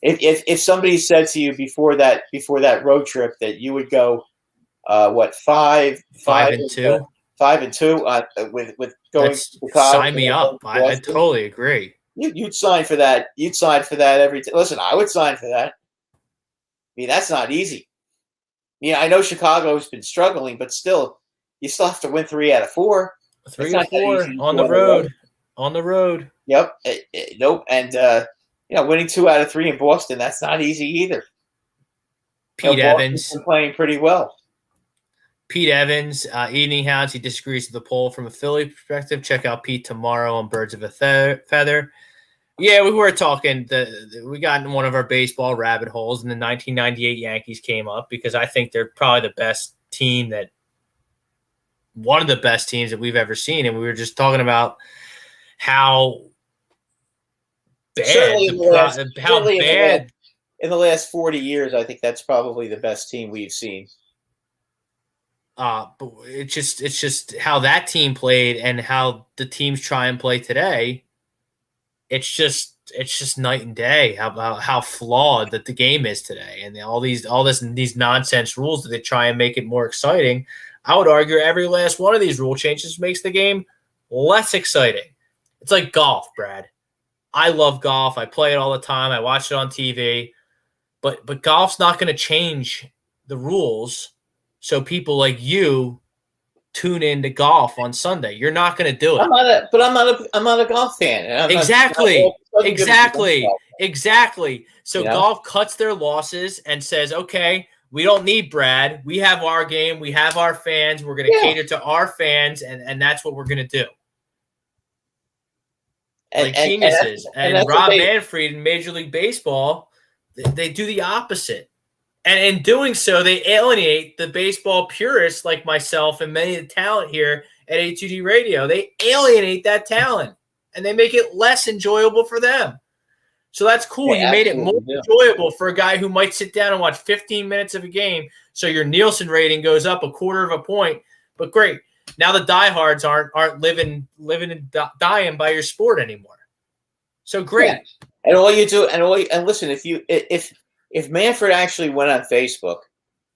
If somebody said to you before that road trip that you would go, 5 and 2, 5 and 2 with going to Chicago. Sign me up. I totally agree. You'd sign for that. You'd sign for that every time. Listen, I would sign for that. I mean, that's not easy. Yeah, I know Chicago's been struggling, but still, you still have to win 3 out of 4. 3 or 4 on the road. On the road. Yep. Nope. And winning 2 out of 3 in Boston, that's not easy either. Pete Evans been playing pretty well. Pete Evans, Evening Hounds. He disagrees with the poll from a Philly perspective. Check out Pete tomorrow on Birds of a Feather. Yeah, we were talking. We got in one of our baseball rabbit holes, and the 1998 Yankees came up because I think they're probably the best team one of the best teams that we've ever seen. And we were just talking about how bad, in the last 40 years, I think that's probably the best team we've seen. But it's just how that team played and how the teams try and play today. It's just night and day how flawed that the game is today, and these nonsense rules that they try and make it more exciting. I would argue every last one of these rule changes makes the game less exciting. It's like golf, Brad. I love golf. I play it all the time. I watch it on TV, but golf's not going to change the rules. So people like you tune into golf on Sunday. You're not going to do it. I'm not a golf fan. Exactly. So golf cuts their losses and says, okay, we don't need Brad. We have our game. We have our fans. We're going to cater to our fans, and that's what we're going to do. Geniuses. And Rob Manfred in Major League Baseball, they do the opposite. And in doing so, they alienate the baseball purists like myself and many of the talent here at A2D Radio. They alienate that talent, and they make it less enjoyable for them. So that's cool. You made it more enjoyable for a guy who might sit down and watch 15 minutes of a game, so your Nielsen rating goes up 1/4 of a point. But great. Now the diehards aren't living and dying by your sport anymore. So great. Yeah. And all you do, and listen, if Manfred actually went on Facebook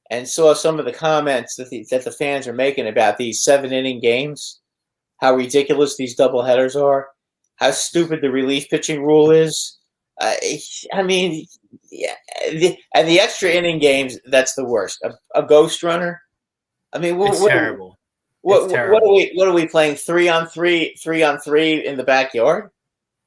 and saw some of the comments that the fans are making about these 7-inning games, how ridiculous these doubleheaders are, how stupid the relief pitching rule is. I mean, yeah, and the extra inning games, that's the worst. A ghost runner. I mean, it's terrible. What are we playing 3-on-3 in the backyard?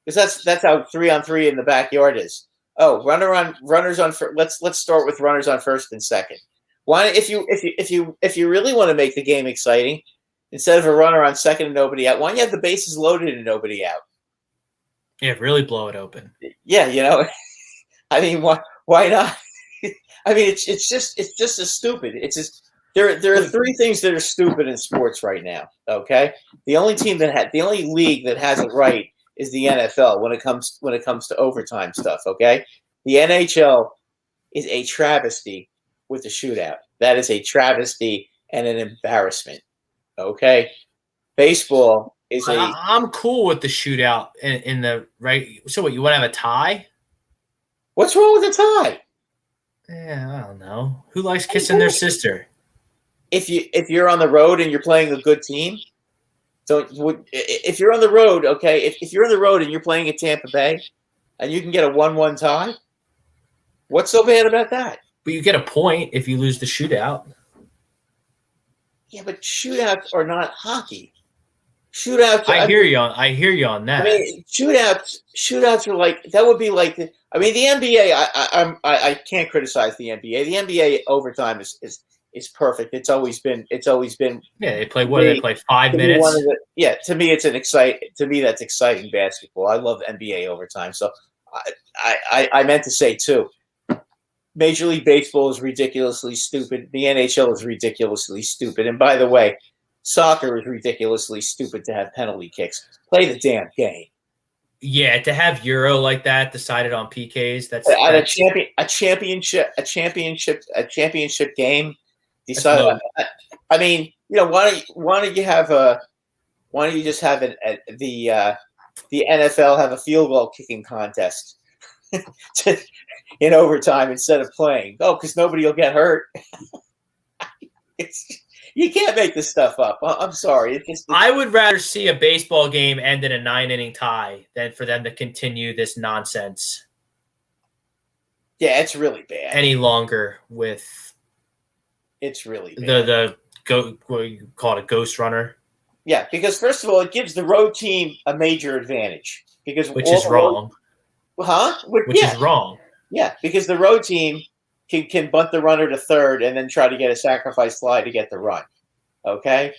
Because that's how 3-on-3 in the backyard is. Oh, runners on. Let's start with runners on first and second. Why, if you really want to make the game exciting, instead of a runner on second and nobody out, why don't you have the bases loaded and nobody out? Yeah, really blow it open. Yeah, I mean, why not? I mean, it's just as stupid. It's just there are three things that are stupid in sports right now. Okay, the only league that has it right is the NFL when it comes to overtime stuff. Okay, the NHL is a travesty with the shootout. That is a travesty and an embarrassment. Okay, baseball is I'm cool with the shootout in the right. So what, you want to have a tie? What's wrong with a tie? Yeah, I don't know. Who likes kissing their sister? If you're on the road and you're playing a good team. So if you're on the road, okay, if you're on the road and you're playing at Tampa Bay and you can get a 1-1 tie, what's so bad about that? But you get a point if you lose the shootout. Yeah, but shootouts are not hockey. Shootouts. I hear you on that. I mean, shootouts are like, that would be like the NBA. I can't criticize the NBA. The NBA overtime is perfect. It's always been. Yeah, they play what? They play 5 minutes. To me, that's exciting basketball. I love NBA overtime. So I meant to say too. Major League Baseball is ridiculously stupid. The NHL is ridiculously stupid. And by the way, soccer is ridiculously stupid to have penalty kicks. Play the damn game. Yeah, to have Euro like that decided on PKs. That's a championship game. Decided. I mean, why don't you just have the NFL have a field goal kicking contest in overtime instead of playing? Oh, because nobody will get hurt. You can't make this stuff up. I'm sorry. I would rather see a baseball game end in a 9-inning tie than for them to continue this nonsense. Yeah, it's really bad. Any longer with. It's really bad. What you call it, a ghost runner. Yeah, because first of all, it gives the road team a major advantage which is wrong. Which is wrong. Yeah, because the road team can bunt the runner to third and then try to get a sacrifice fly to get the run. Okay,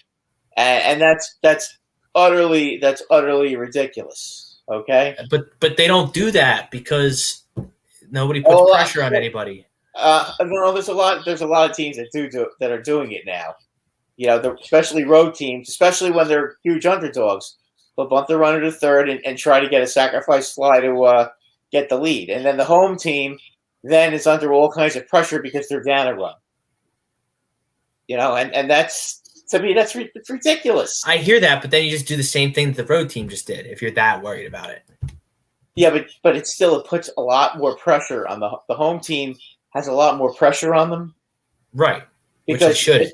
and that's utterly ridiculous. Okay, but they don't do that because nobody puts pressure on anybody. No, there's a lot of teams that are doing it now. You know, especially road teams, especially when they're huge underdogs. They'll bunt the runner to third and try to get a sacrifice fly to get the lead. And then the home team then is under all kinds of pressure because they're down a run. You know, and that's, to me, it's ridiculous. I hear that, but then you just do the same thing that the road team just did if you're that worried about it. Yeah, but it puts a lot more pressure on the home team. Has a lot more pressure on them. Right. Because which it shouldn't.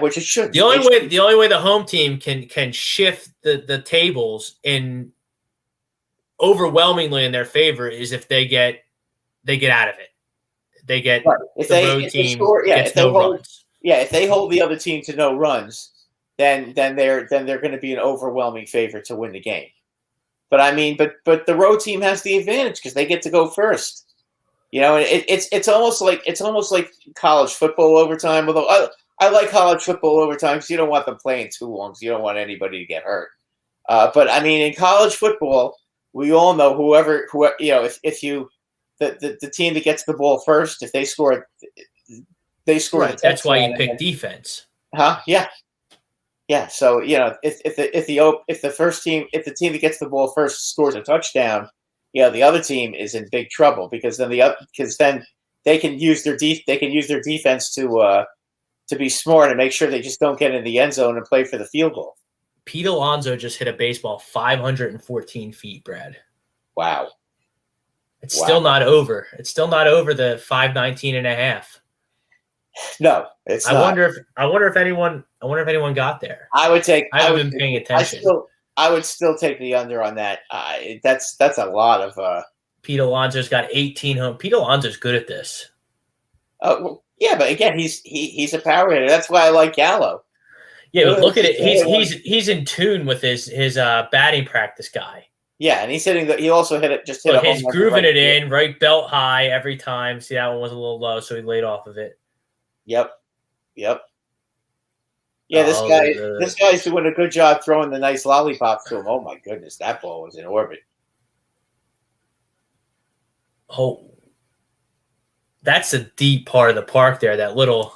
Which it should. The only way the home team can shift the tables in overwhelmingly in their favor is if they get out of it. They get right. If the road team gets no runs. Yeah, if they hold the other team to no runs, then they're going to be an overwhelming favorite to win the game. But I mean, but the road team has the advantage because they get to go first. You know, it's almost like college football overtime. Although I like college football overtime because you don't want them playing too long. So you don't want anybody to get hurt. But I mean, in college football, we all know whoever you know, if you the team that gets the ball first, if they score. Right, that's why you pick defense. Huh? Yeah. Yeah. So you know, if the team that gets the ball first scores a touchdown, you know, the other team is in big trouble because then they can use their defense to be smart and make sure they just don't get in the end zone and play for the field goal. Pete Alonso just hit a baseball 514 feet, Brad. Wow. It's still not over. It's still not over the 519 and a half. No, it's not. I wonder if anyone got there. I haven't been paying attention. I would still take the under on that. That's a lot of. Pete Alonso's got 18 home. Pete Alonso's good at this. Well, yeah, but again, he's a power hitter. That's why I like Gallo. Yeah, but look at it. He's in tune with his batting practice guy. Yeah, and he's hitting. He also hit it. Just hit. He's grooving it in right belt high every time. See, that one was a little low, so he laid off of it. Yep. Yeah, this guy's doing a good job throwing the nice lollipops to him. Oh my goodness, that ball was in orbit. Oh, that's a deep part of the park there. That little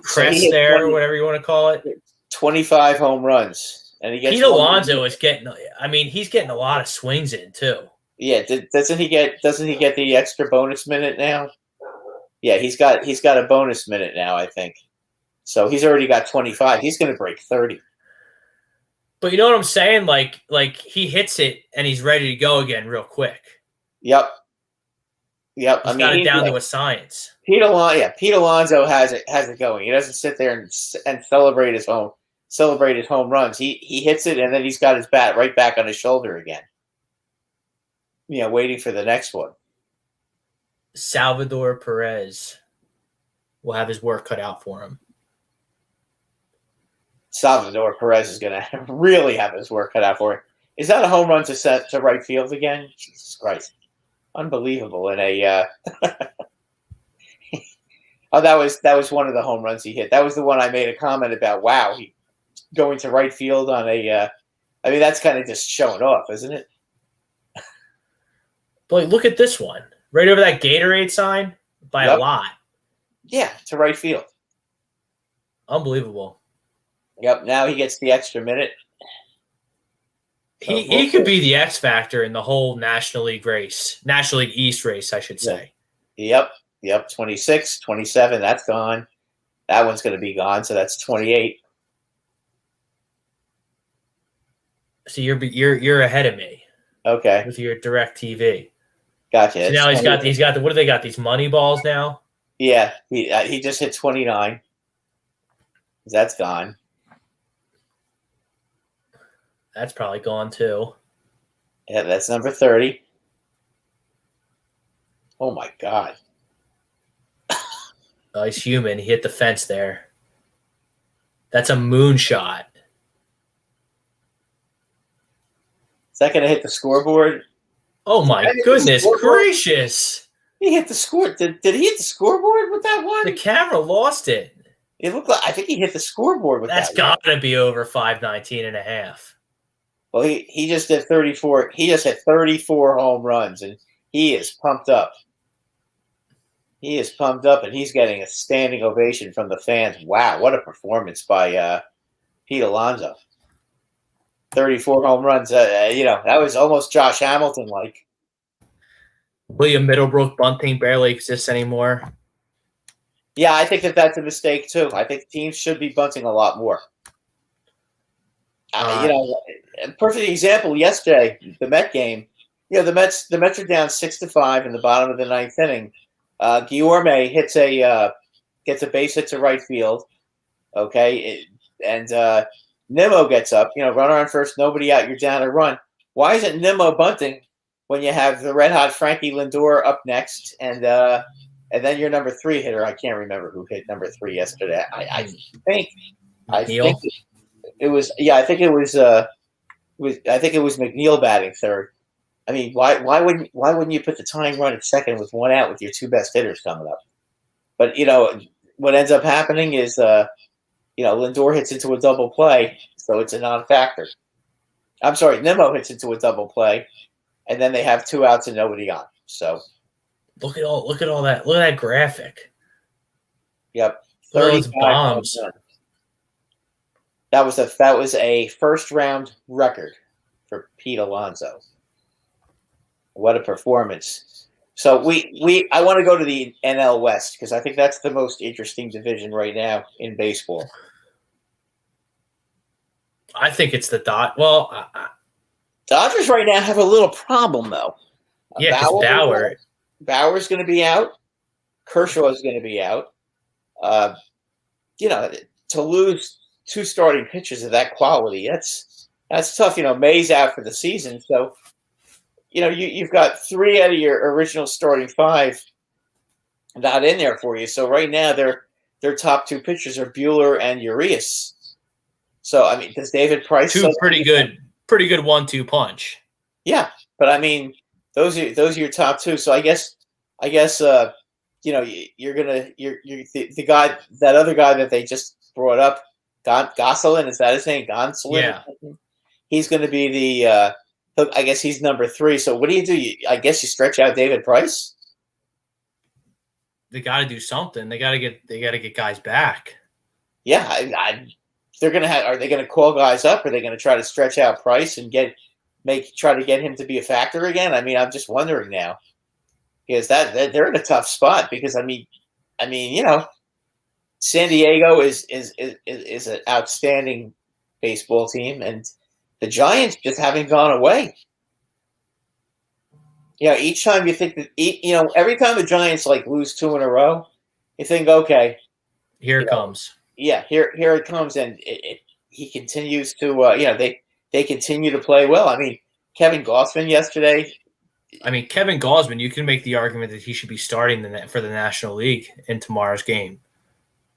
crest there, or whatever you want to call it. 25 home runs, and he gets. Pete Alonso is getting. I mean, he's getting a lot of swings in too. Yeah, doesn't he get the extra bonus minute now? Yeah, he's got a bonus minute now, I think. So he's already got 25. He's going to break 30. But you know what I'm saying? Like he hits it and he's ready to go again real quick. Yep. He's got it down to a science. Pete Alonso has it going. He doesn't sit there and celebrate his home runs. He hits it and then he's got his bat right back on his shoulder again. You know, waiting for the next one. Salvador Perez will have his work cut out for him. Salvador Perez is going to really have his work cut out for him. Is that a home run to right field again? Jesus Christ. Unbelievable. And that was one of the home runs he hit. That was the one I made a comment about. Wow, he going to right field on I mean, that's kind of just showing off, isn't it? Boy, look at this one. Right over that Gatorade sign by a lot. Yeah, to right field. Unbelievable. Yep, now he gets the extra minute. He could be the X factor in the whole National League East race, I should say. Yep, 26, 27, that's gone. That one's going to be gone, so that's 28. So you're ahead of me. Okay. With your direct TV. Gotcha. So now he's got what do they got? These money balls now? Yeah, he just hit 29. That's gone. That's probably gone too. Yeah, that's number 30. Oh my God. Oh, he's human. He hit the fence there. That's a moonshot. Is that going to hit the scoreboard? Oh my goodness gracious! He hit the score. Did he hit the scoreboard with that one? The camera lost it. It looked like I think he hit the scoreboard with That's that. That's got to be over 519 and a half. Well, he just did 34. He just hit 34 home runs, and he is pumped up. He is pumped up, and he's getting a standing ovation from the fans. Wow, what a performance by Pete Alonso. 34 home runs. That was almost Josh Hamilton-like. William Middlebrook bunting barely exists anymore. Yeah, I think that's a mistake, too. I think teams should be bunting a lot more. A perfect example yesterday, the Met game. The Mets are down 6-5 in the bottom of the ninth inning. Guillorme gets a base hit to right field. Okay, and Nimmo gets up. Runner on first, nobody out. You're down a run. Why isn't Nimmo bunting when you have the red hot Frankie Lindor up next, and then your number 3 hitter? I can't remember who hit number 3 yesterday. I think it was. Yeah, I think it was. I think it was McNeil batting third. I mean, why wouldn't you put the tying run at second with 1 out with your 2 best hitters coming up? But what ends up happening is Lindor hits into a double play, so it's a non-factor. I'm sorry, Nimmo hits into a double play, and then they have 2 outs and nobody on. So look at all that. Look at that graphic. Yep, 30 bombs. That was a first round record for Pete Alonso. What a performance! So I want to go to the NL West because I think that's the most interesting division right now in baseball. I think it's the Dodgers right now have a little problem though. Yeah, because Bauer's going to be out. Kershaw is going to be out. To lose 2 starting pitchers of that quality, that's tough. May's out for the season, so you've got 3 out of your original starting 5 not in there for you. So right now their top 2 pitchers are Buehler and Urias. So I mean, does David Price 2 pretty good 1-2 punch? Yeah, but I mean, those are your top 2. So I guess you're the guy, that other guy that they just brought up, Gosselin, is that his name? Gonsolin? Yeah. He's going to be the I guess he's number 3. So what do? I guess you stretch out David Price? They got to do something. They got to get guys back. Yeah, they're going to have. Are they going to call guys up? Are they going to try to stretch out Price and try to get him to be a factor again? I mean, I'm just wondering now because they're in a tough spot because I mean, San Diego is an outstanding baseball team, and the Giants just haven't gone away. Each time you think that every time the Giants lose 2 in a row, you think, okay, here it comes. Yeah, here it comes, and he continues to. They continue to play well. I mean, Kevin Gausman yesterday. I mean, Kevin Gausman, you can make the argument that he should be starting for the National League in tomorrow's game.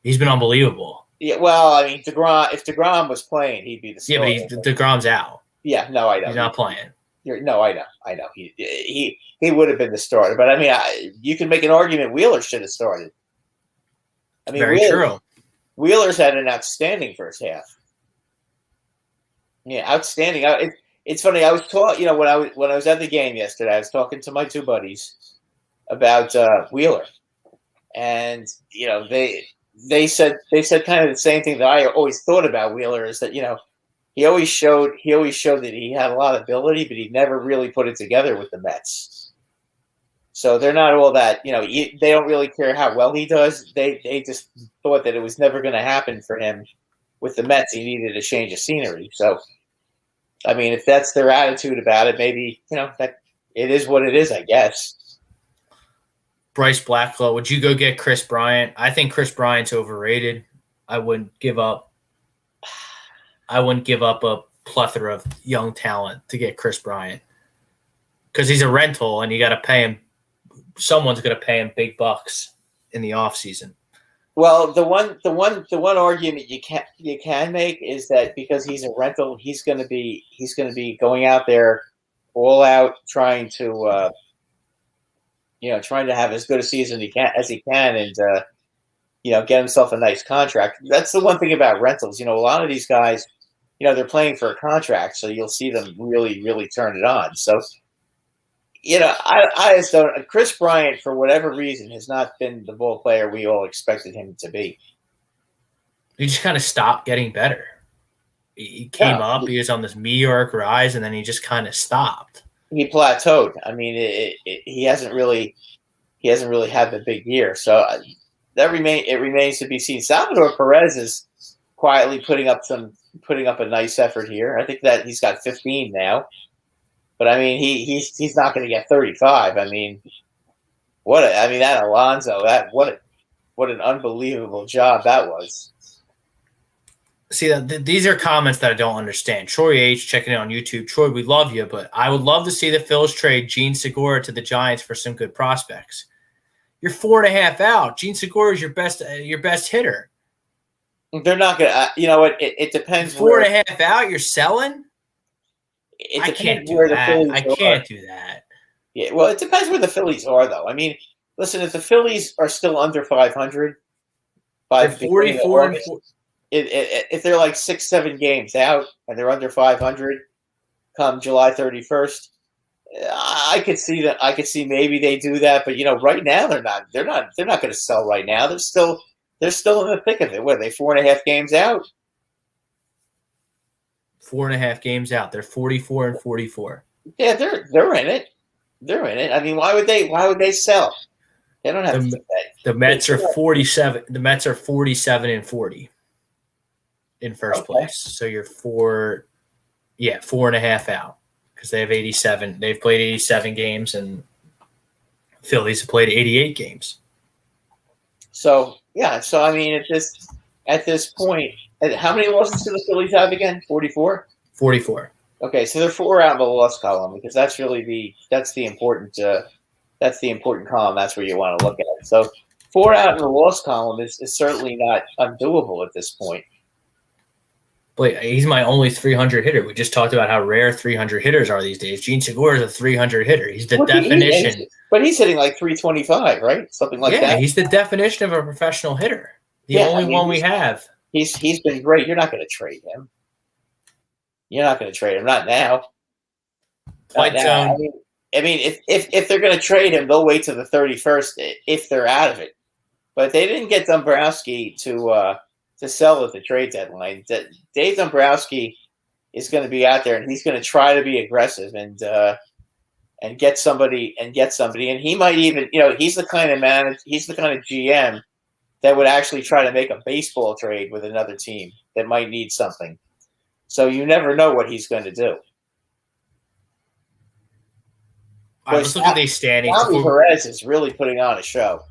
He's been unbelievable. Yeah, well, I mean, if DeGrom was playing, he'd be the starter. Yeah, but DeGrom's out. Yeah, no, I know. He's not playing. No, I know. He would have been the starter, but I mean, you can make an argument Wheeler should have started. I mean, very true. Wheeler's had an outstanding first half. Yeah, outstanding. It's funny. I was taught, when I was at the game yesterday, I was talking to my 2 buddies about Wheeler, and they said kind of the same thing that I always thought about Wheeler is that he always showed that he had a lot of ability, but he never really put it together with the Mets. So they're not all that, they don't really care how well he does. They just thought that it was never going to happen for him with the Mets. He needed a change of scenery. So, I mean, if that's their attitude about it, maybe, that it is what it is, I guess. Bryce Blacklow, would you go get Chris Bryant? I think Chris Bryant's overrated. I wouldn't give up a plethora of young talent to get Chris Bryant because he's a rental and you got to pay him. Someone's going to pay him big bucks in the offseason. Well, the one argument you can make is that because he's a rental, he's going to be going out there all out trying to trying to have as good a season as he can, and get himself a nice contract. That's the one thing about rentals. A lot of these guys, they're playing for a contract, so you'll see them really, really turn it on. So, I just don't. Chris Bryant, for whatever reason, has not been the ball player we all expected him to be. He just kind of stopped getting better. He came up, he was on this meteoric rise, and then he just kind of stopped. He plateaued. I mean, he hasn't really had the big year. So it remains to be seen. Salvador Perez is quietly putting up a nice effort here. I think that he's got 15 now, but I mean, he's not going to get 35. I mean, that Alonso, what an unbelievable job that was. See, these are comments that I don't understand. Troy H. checking in on YouTube. Troy, we love you, but I would love to see the Phillies trade Gene Segura to the Giants for some good prospects. You're 4.5 out. Gene Segura is your best hitter. They're not going to. You know what? It depends. 4.5 out. You're selling. I can't do that. I can't do that. Yeah, well, it depends where the Phillies are, though. I mean, listen, if the Phillies are still under 500 by 44 and 4. If they're like 6-7 games out and they're under 500 come July 31st, I could see that. I could see maybe they do that, but right now they're not going to sell right now. They're still in the thick of it. What are they, 4.5 games out? 4.5 games out. They're 44 and 44. Yeah, they're in it. They're in it. I mean, why would they sell? They don't have to. The Mets are 47. The Mets are 47 and 40. In first place. So you're 4.5 out because they have 87. They've played 87 games and Phillies have played 88 games. So, yeah. So, I mean, at this point, how many losses do the Phillies have again? 44? 44. Okay. So they're 4 out in the loss column because that's really the important column. That's where you want to look at it. So 4 out in the loss column is certainly not undoable at this point. But he's my only 300 hitter. We just talked about how rare 300 hitters are these days. Gene Segura is a 300 hitter. He's the definition. But he's hitting like 325, right? Something like that. Yeah, he's the definition of a professional hitter. The only one we have. He's been great. You're not going to trade him. Not now. Not now. I mean, if they're going to trade him, they'll wait till the 31st if they're out of it. But they didn't get Dombrowski to sell at the trade deadline. Dave Dombrowski is going to be out there, and he's going to try to be aggressive and get somebody. And he might even, he's the kind of GM that would actually try to make a baseball trade with another team that might need something. So you never know what he's going to do. All right, let's look at these standings. Perez is really putting on a show.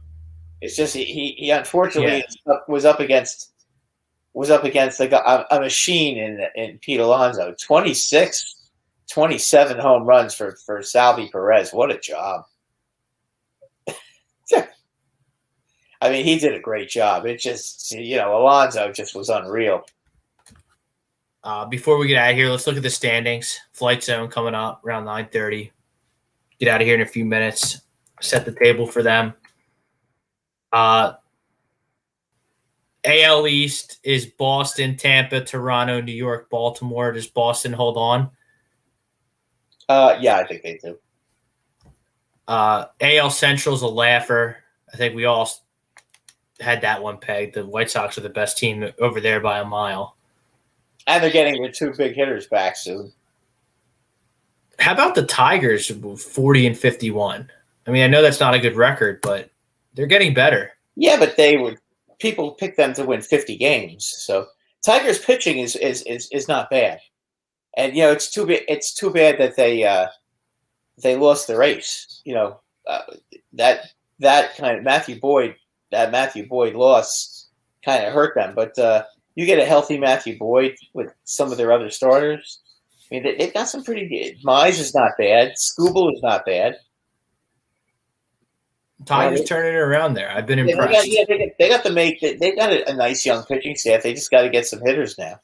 It's just he unfortunately was up against a machine in Pete Alonso. 27 home runs for Salvi Perez. What a job. I mean, he did a great job. It just, Alonso just was unreal. Before we get out of here, let's look at the standings. Flight Zone coming up around 9:30. Get out of here in a few minutes. Set the table for them. AL East is Boston, Tampa, Toronto, New York, Baltimore. Does Boston hold on? Yeah, I think they do. AL Central's a laugher. I think we all had that one pegged. The White Sox are the best team over there by a mile. And they're getting their 2 big hitters back soon. How about the Tigers, 40 and 51? I mean, I know that's not a good record, but they're getting better. Yeah, but people pick them to win 50 games. So Tigers pitching is not bad. And it's too bad that they lost the race. That kind of Matthew Boyd loss kind of hurt them. But you get a healthy Matthew Boyd with some of their other starters. I mean, they've got some pretty good. Mize is not bad. Skubal is not bad. Tigers turning it around there. I've been impressed. They got a nice young pitching staff. They just got to get some hitters now.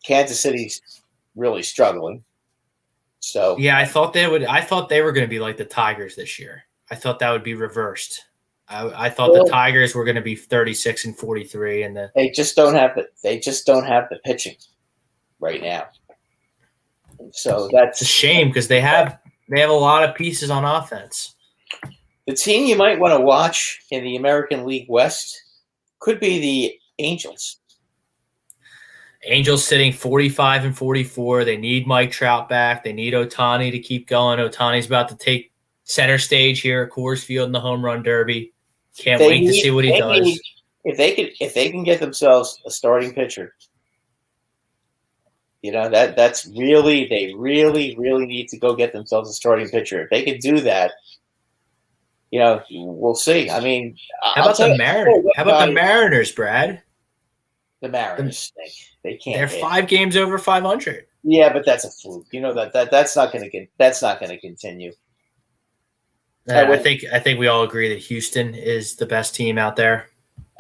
Kansas City's really struggling. So yeah, I thought they would. I thought they were going to be like the Tigers this year. I thought that would be reversed. I thought the Tigers were going to be 36 and 43, and they just don't have the pitching right now. So that's a shame because they have a lot of pieces on offense. The team you might want to watch in the American League West could be the Angels. Angels sitting 45 and 44. They need Mike Trout back. They need Ohtani to keep going. Ohtani's about to take center stage here at Coors Field in the Home Run Derby. Can't wait to see what he does. If they can get themselves a starting pitcher, that's really they really need to go get themselves a starting pitcher. If they can do that, we'll see. I mean, how about the Mariners? How about the Mariners, Brad? The Mariners, they can't. They're 5 games over 500. Yeah, but that's a fluke. That's not going to continue. I think we all agree that Houston is the best team out there.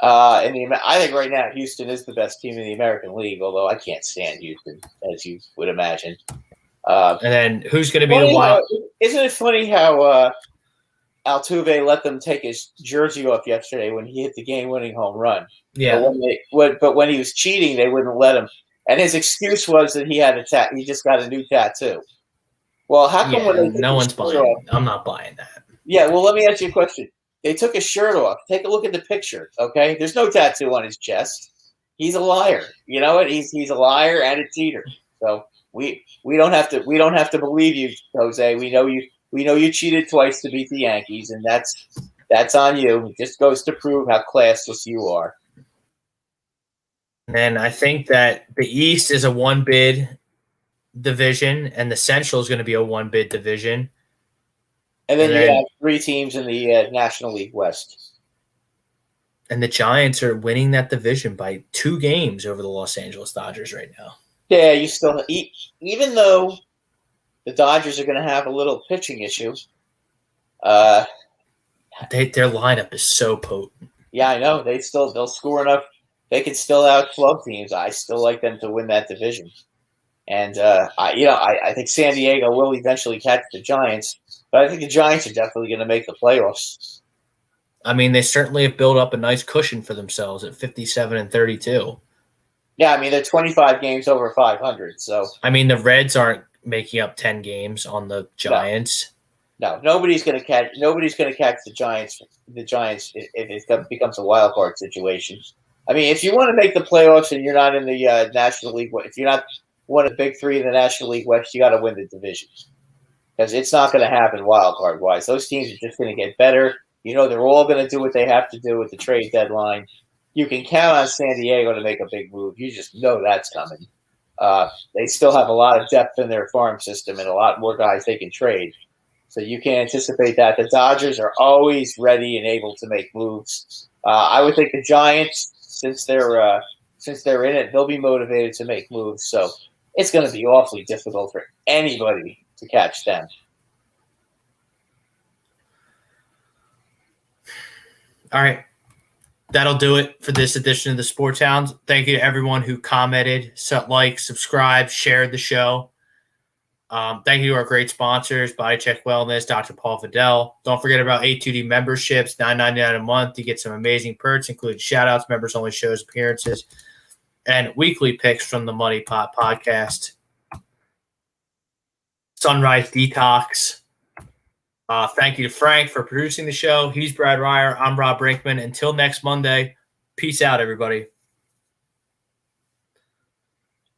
I think right now Houston is the best team in the American League, although I can't stand Houston, as you would imagine. And then who's going to be the wild? Isn't it funny how Altuve let them take his jersey off yesterday when he hit the game-winning home run? Yeah. But when he was cheating, they wouldn't let him. And his excuse was that he just got a new tattoo. Well, how come when no one's buying it? I'm not buying that. Yeah, well, let me ask you a question. They took his shirt off. Take a look at the picture, okay? There's no tattoo on his chest. He's a liar. You know what? He's a liar and a cheater. So we don't have to believe you, Jose. We know you cheated twice to beat the Yankees, and that's on you. It just goes to prove how classless you are. And I think that the East is a 1-bid division, and the Central is going to be a 1-bid division. And then you have 3 teams in the National League West. And the Giants are winning that division by 2 games over the Los Angeles Dodgers right now. Yeah, you still even though the Dodgers are going to have a little pitching issue. Their lineup is so potent. Yeah, I know. They'll score enough. They can still outslug teams. I still like them to win that division. And I think San Diego will eventually catch the Giants, but I think the Giants are definitely going to make the playoffs. I mean, they certainly have built up a nice cushion for themselves at 57 and 32. Yeah, I mean they're 25 games over 500. So I mean the Reds aren't making up 10 games on the Giants. No, nobody's going to catch the Giants. The Giants if it becomes a wild card situation. I mean, if you want to make the playoffs and you're not in the National League, if you're not one of the big 3 in the National League West, you got to win the division because it's not going to happen wild card wise. Those teams are just going to get better. They're all going to do what they have to do with the trade deadline. You can count on San Diego to make a big move. You just know that's coming. They still have a lot of depth in their farm system and a lot more guys they can trade. So you can anticipate that. The Dodgers are always ready and able to make moves. I would think the Giants, since they're in it, they'll be motivated to make moves. So it's going to be awfully difficult for anybody to catch them. All right. That'll do it for this edition of the Sports Hounds. Thank you to everyone who commented, subscribed, shared the show. Thank you to our great sponsors, Body Check Wellness, Dr. Paul Fidel. Don't forget about A2D memberships, $9.99 a month. You get some amazing perks, including shout-outs, members-only shows, appearances, and weekly picks from the Money Pot podcast. Sunrise Detox. Thank you to Frank for producing the show. He's Brad Ryer. I'm Rob Brinkman. Until next Monday, peace out, everybody.